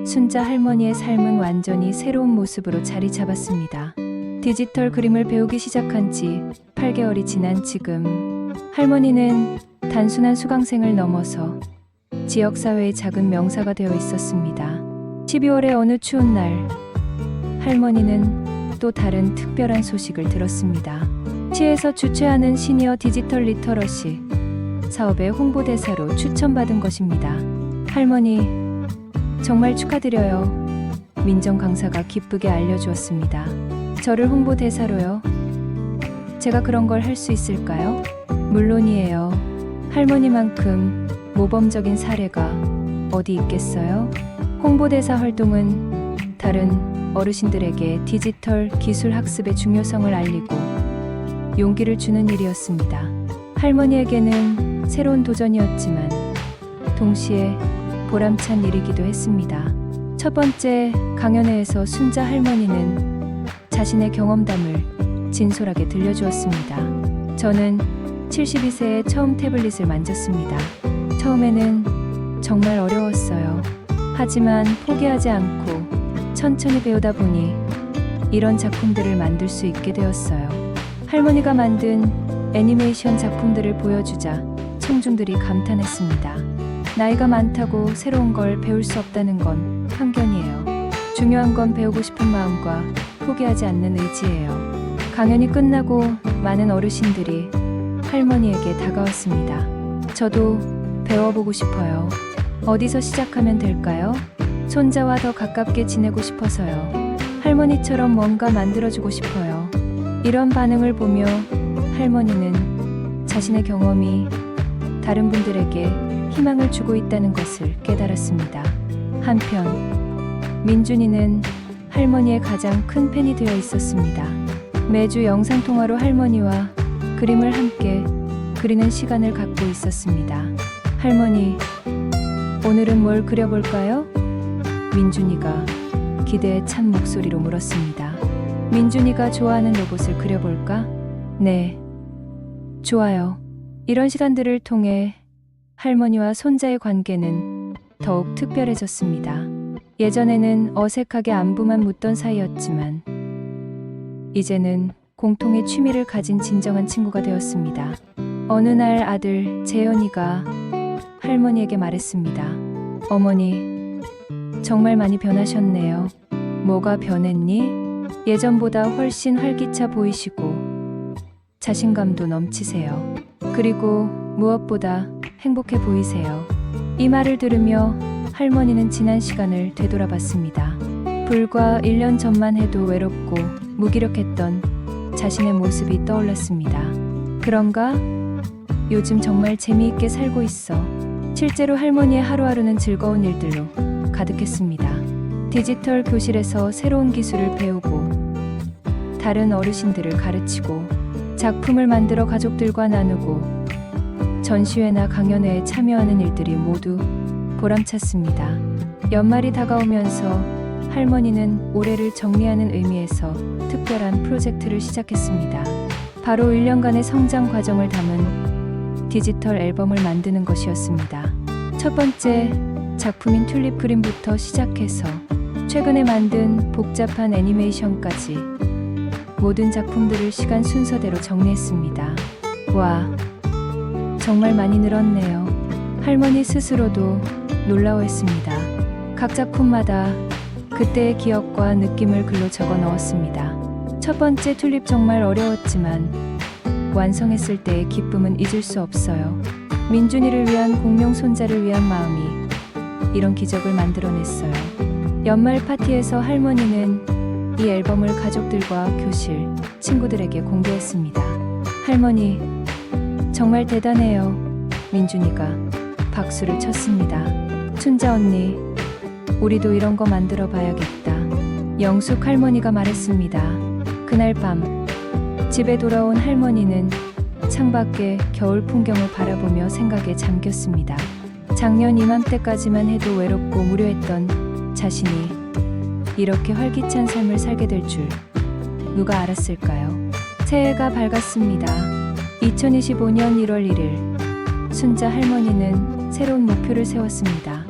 순자 할머니의 삶은 완전히 새로운 모습으로 자리 잡았습니다. 디지털 그림을 배우기 시작한 지 8개월이 지난 지금, 할머니는 단순한 수강생을 넘어서 지역사회의 작은 명사가 되어 있었습니다. 12월의 어느 추운 날, 할머니는 또 다른 특별한 소식을 들었습니다. 시에서 주최하는 시니어 디지털 리터러시 사업의 홍보대사로 추천받은 것입니다. 할머니, 정말 축하드려요. 민정 강사가 기쁘게 알려주었습니다. 저를 홍보대사로요? 제가 그런 걸 할 수 있을까요? 물론이에요. 할머니만큼 모범적인 사례가 어디 있겠어요? 홍보대사 활동은 다른 어르신들에게 디지털 기술 학습의 중요성을 알리고 용기를 주는 일이었습니다. 할머니에게는 새로운 도전이었지만 동시에 보람찬 일이기도 했습니다. 첫 번째 강연회에서 순자 할머니는 자신의 경험담을 진솔하게 들려주었습니다. 저는 72세에 처음 태블릿을 만졌습니다. 처음에는 정말 어려웠어요. 하지만 포기하지 않고 천천히 배우다 보니 이런 작품들을 만들 수 있게 되었어요. 할머니가 만든 애니메이션 작품들을 보여주자 청중들이 감탄했습니다. 나이가 많다고 새로운 걸 배울 수 없다는 건 편견이에요. 중요한 건 배우고 싶은 마음과 포기하지 않는 의지예요. 강연이 끝나고 많은 어르신들이 할머니에게 다가왔습니다. 저도 배워보고 싶어요. 어디서 시작하면 될까요? 손자와 더 가깝게 지내고 싶어서요. 할머니처럼 뭔가 만들어주고 싶어요. 이런 반응을 보며 할머니는 자신의 경험이 다른 분들에게 희망을 주고 있다는 것을 깨달았습니다. 한편 민준이는 할머니의 가장 큰 팬이 되어 있었습니다. 매주 영상통화로 할머니와 그림을 함께 그리는 시간을 갖고 있었습니다. 할머니, 오늘은 뭘 그려볼까요? 민준이가 기대에 찬 목소리로 물었습니다. 민준이가 좋아하는 로봇을 그려볼까? 네, 좋아요. 이런 시간들을 통해 할머니와 손자의 관계는 더욱 특별해졌습니다. 예전에는 어색하게 안부만 묻던 사이였지만 이제는 공통의 취미를 가진 진정한 친구가 되었습니다. 어느 날 아들 재현이가 할머니에게 말했습니다. 어머니, 정말 많이 변하셨네요. 뭐가 변했니? 예전보다 훨씬 활기차 보이시고 자신감도 넘치세요. 그리고 무엇보다 행복해 보이세요. 이 말을 들으며 할머니는 지난 시간을 되돌아봤습니다. 불과 1년 전만 해도 외롭고 무기력했던 자신의 모습이 떠올랐습니다. 그런가? 요즘 정말 재미있게 살고 있어. 실제로 할머니의 하루하루는 즐거운 일들로 가득했습니다. 디지털 교실에서 새로운 기술을 배우고 다른 어르신들을 가르치고 작품을 만들어 가족들과 나누고 전시회나 강연회에 참여하는 일들이 모두 보람찼습니다. 연말이 다가오면서 할머니는 올해를 정리하는 의미에서 특별한 프로젝트를 시작했습니다. 바로 1년간의 성장 과정을 담은 디지털 앨범을 만드는 것이었습니다. 첫 번째 작품인 튤립 그림부터 시작해서 최근에 만든 복잡한 애니메이션까지 모든 작품들을 시간 순서대로 정리했습니다. 와, 정말 많이 늘었네요. 할머니 스스로도 놀라워했습니다. 각 작품마다 그때의 기억과 느낌을 글로 적어 넣었습니다. 첫 번째 튤립 정말 어려웠지만 완성했을 때의 기쁨은 잊을 수 없어요. 민준이를 위한 공룡 손자를 위한 마음이 이런 기적을 만들어냈어요. 연말 파티에서 할머니는 이 앨범을 가족들과 교실, 친구들에게 공개했습니다. 할머니, 정말 대단해요. 민준이가 박수를 쳤습니다. 춘자 언니, 우리도 이런 거 만들어 봐야겠다. 영숙 할머니가 말했습니다. 그날 밤 집에 돌아온 할머니는 창밖의 겨울 풍경을 바라보며 생각에 잠겼습니다. 작년 이맘때까지만 해도 외롭고 무료했던 자신이 이렇게 활기찬 삶을 살게 될 줄 누가 알았을까요? 새해가 밝았습니다. 2025년 1월 1일 순자 할머니는 새로운 목표를 세웠습니다.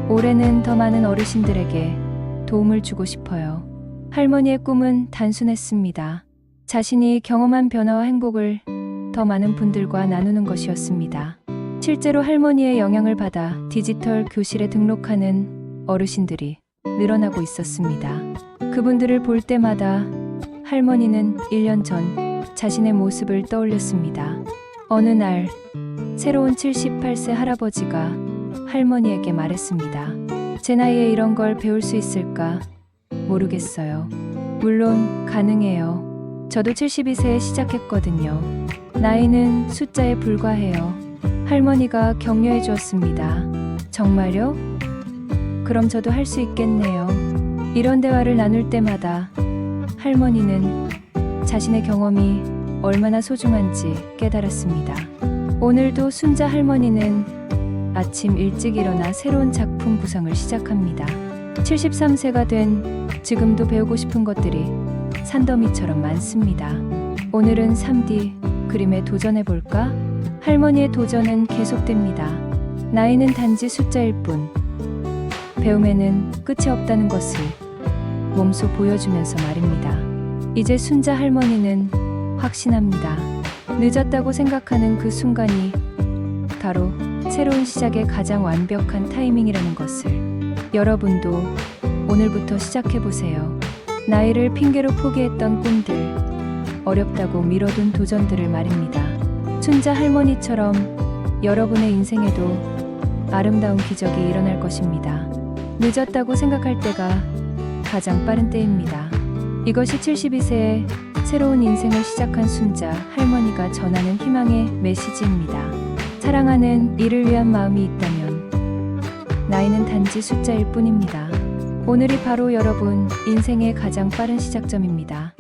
올해는 더 많은 어르신들에게 도움을 주고 싶어요. 할머니의 꿈은 단순했습니다. 자신이 경험한 변화와 행복을 더 많은 분들과 나누는 것이었습니다. 실제로 할머니의 영향을 받아 디지털 교실에 등록하는 어르신들이 늘어나고 있었습니다. 그분들을 볼 때마다 할머니는 1년 전 자신의 모습을 떠올렸습니다. 어느 날 새로운 78세 할아버지가 할머니에게 말했습니다. 제 나이에 이런 걸 배울 수 있을까? 모르겠어요. 물론 가능해요. 저도 72세에 시작했거든요. 나이는 숫자에 불과해요. 할머니가 격려해 주었습니다. 정말요? 그럼 저도 할 수 있겠네요. 이런 대화를 나눌 때마다 할머니는 자신의 경험이 얼마나 소중한지 깨달았습니다. 오늘도 순자 할머니는 아침 일찍 일어나 새로운 작품 구상을 시작합니다. 73세가 된 지금도 배우고 싶은 것들이 산더미처럼 많습니다. 오늘은 3D 그림에 도전해볼까? 할머니의 도전은 계속됩니다. 나이는 단지 숫자일 뿐 배움에는 끝이 없다는 것을 몸소 보여주면서 말입니다. 이제 순자 할머니는 확신합니다. 늦었다고 생각하는 그 순간이 바로 새로운 시작의 가장 완벽한 타이밍이라는 것을. 여러분도 오늘부터 시작해보세요. 나이를 핑계로 포기했던 꿈들, 어렵다고 미뤄둔 도전들을 말입니다. 순자 할머니처럼 여러분의 인생에도 아름다운 기적이 일어날 것입니다. 늦었다고 생각할 때가 가장 빠른 때입니다. 이것이 72세의 새로운 인생을 시작한 순자 할머니가 전하는 희망의 메시지입니다. 사랑하는 이를 위한 마음이 있다면 나이는 단지 숫자일 뿐입니다. 오늘이 바로 여러분 인생의 가장 빠른 시작점입니다.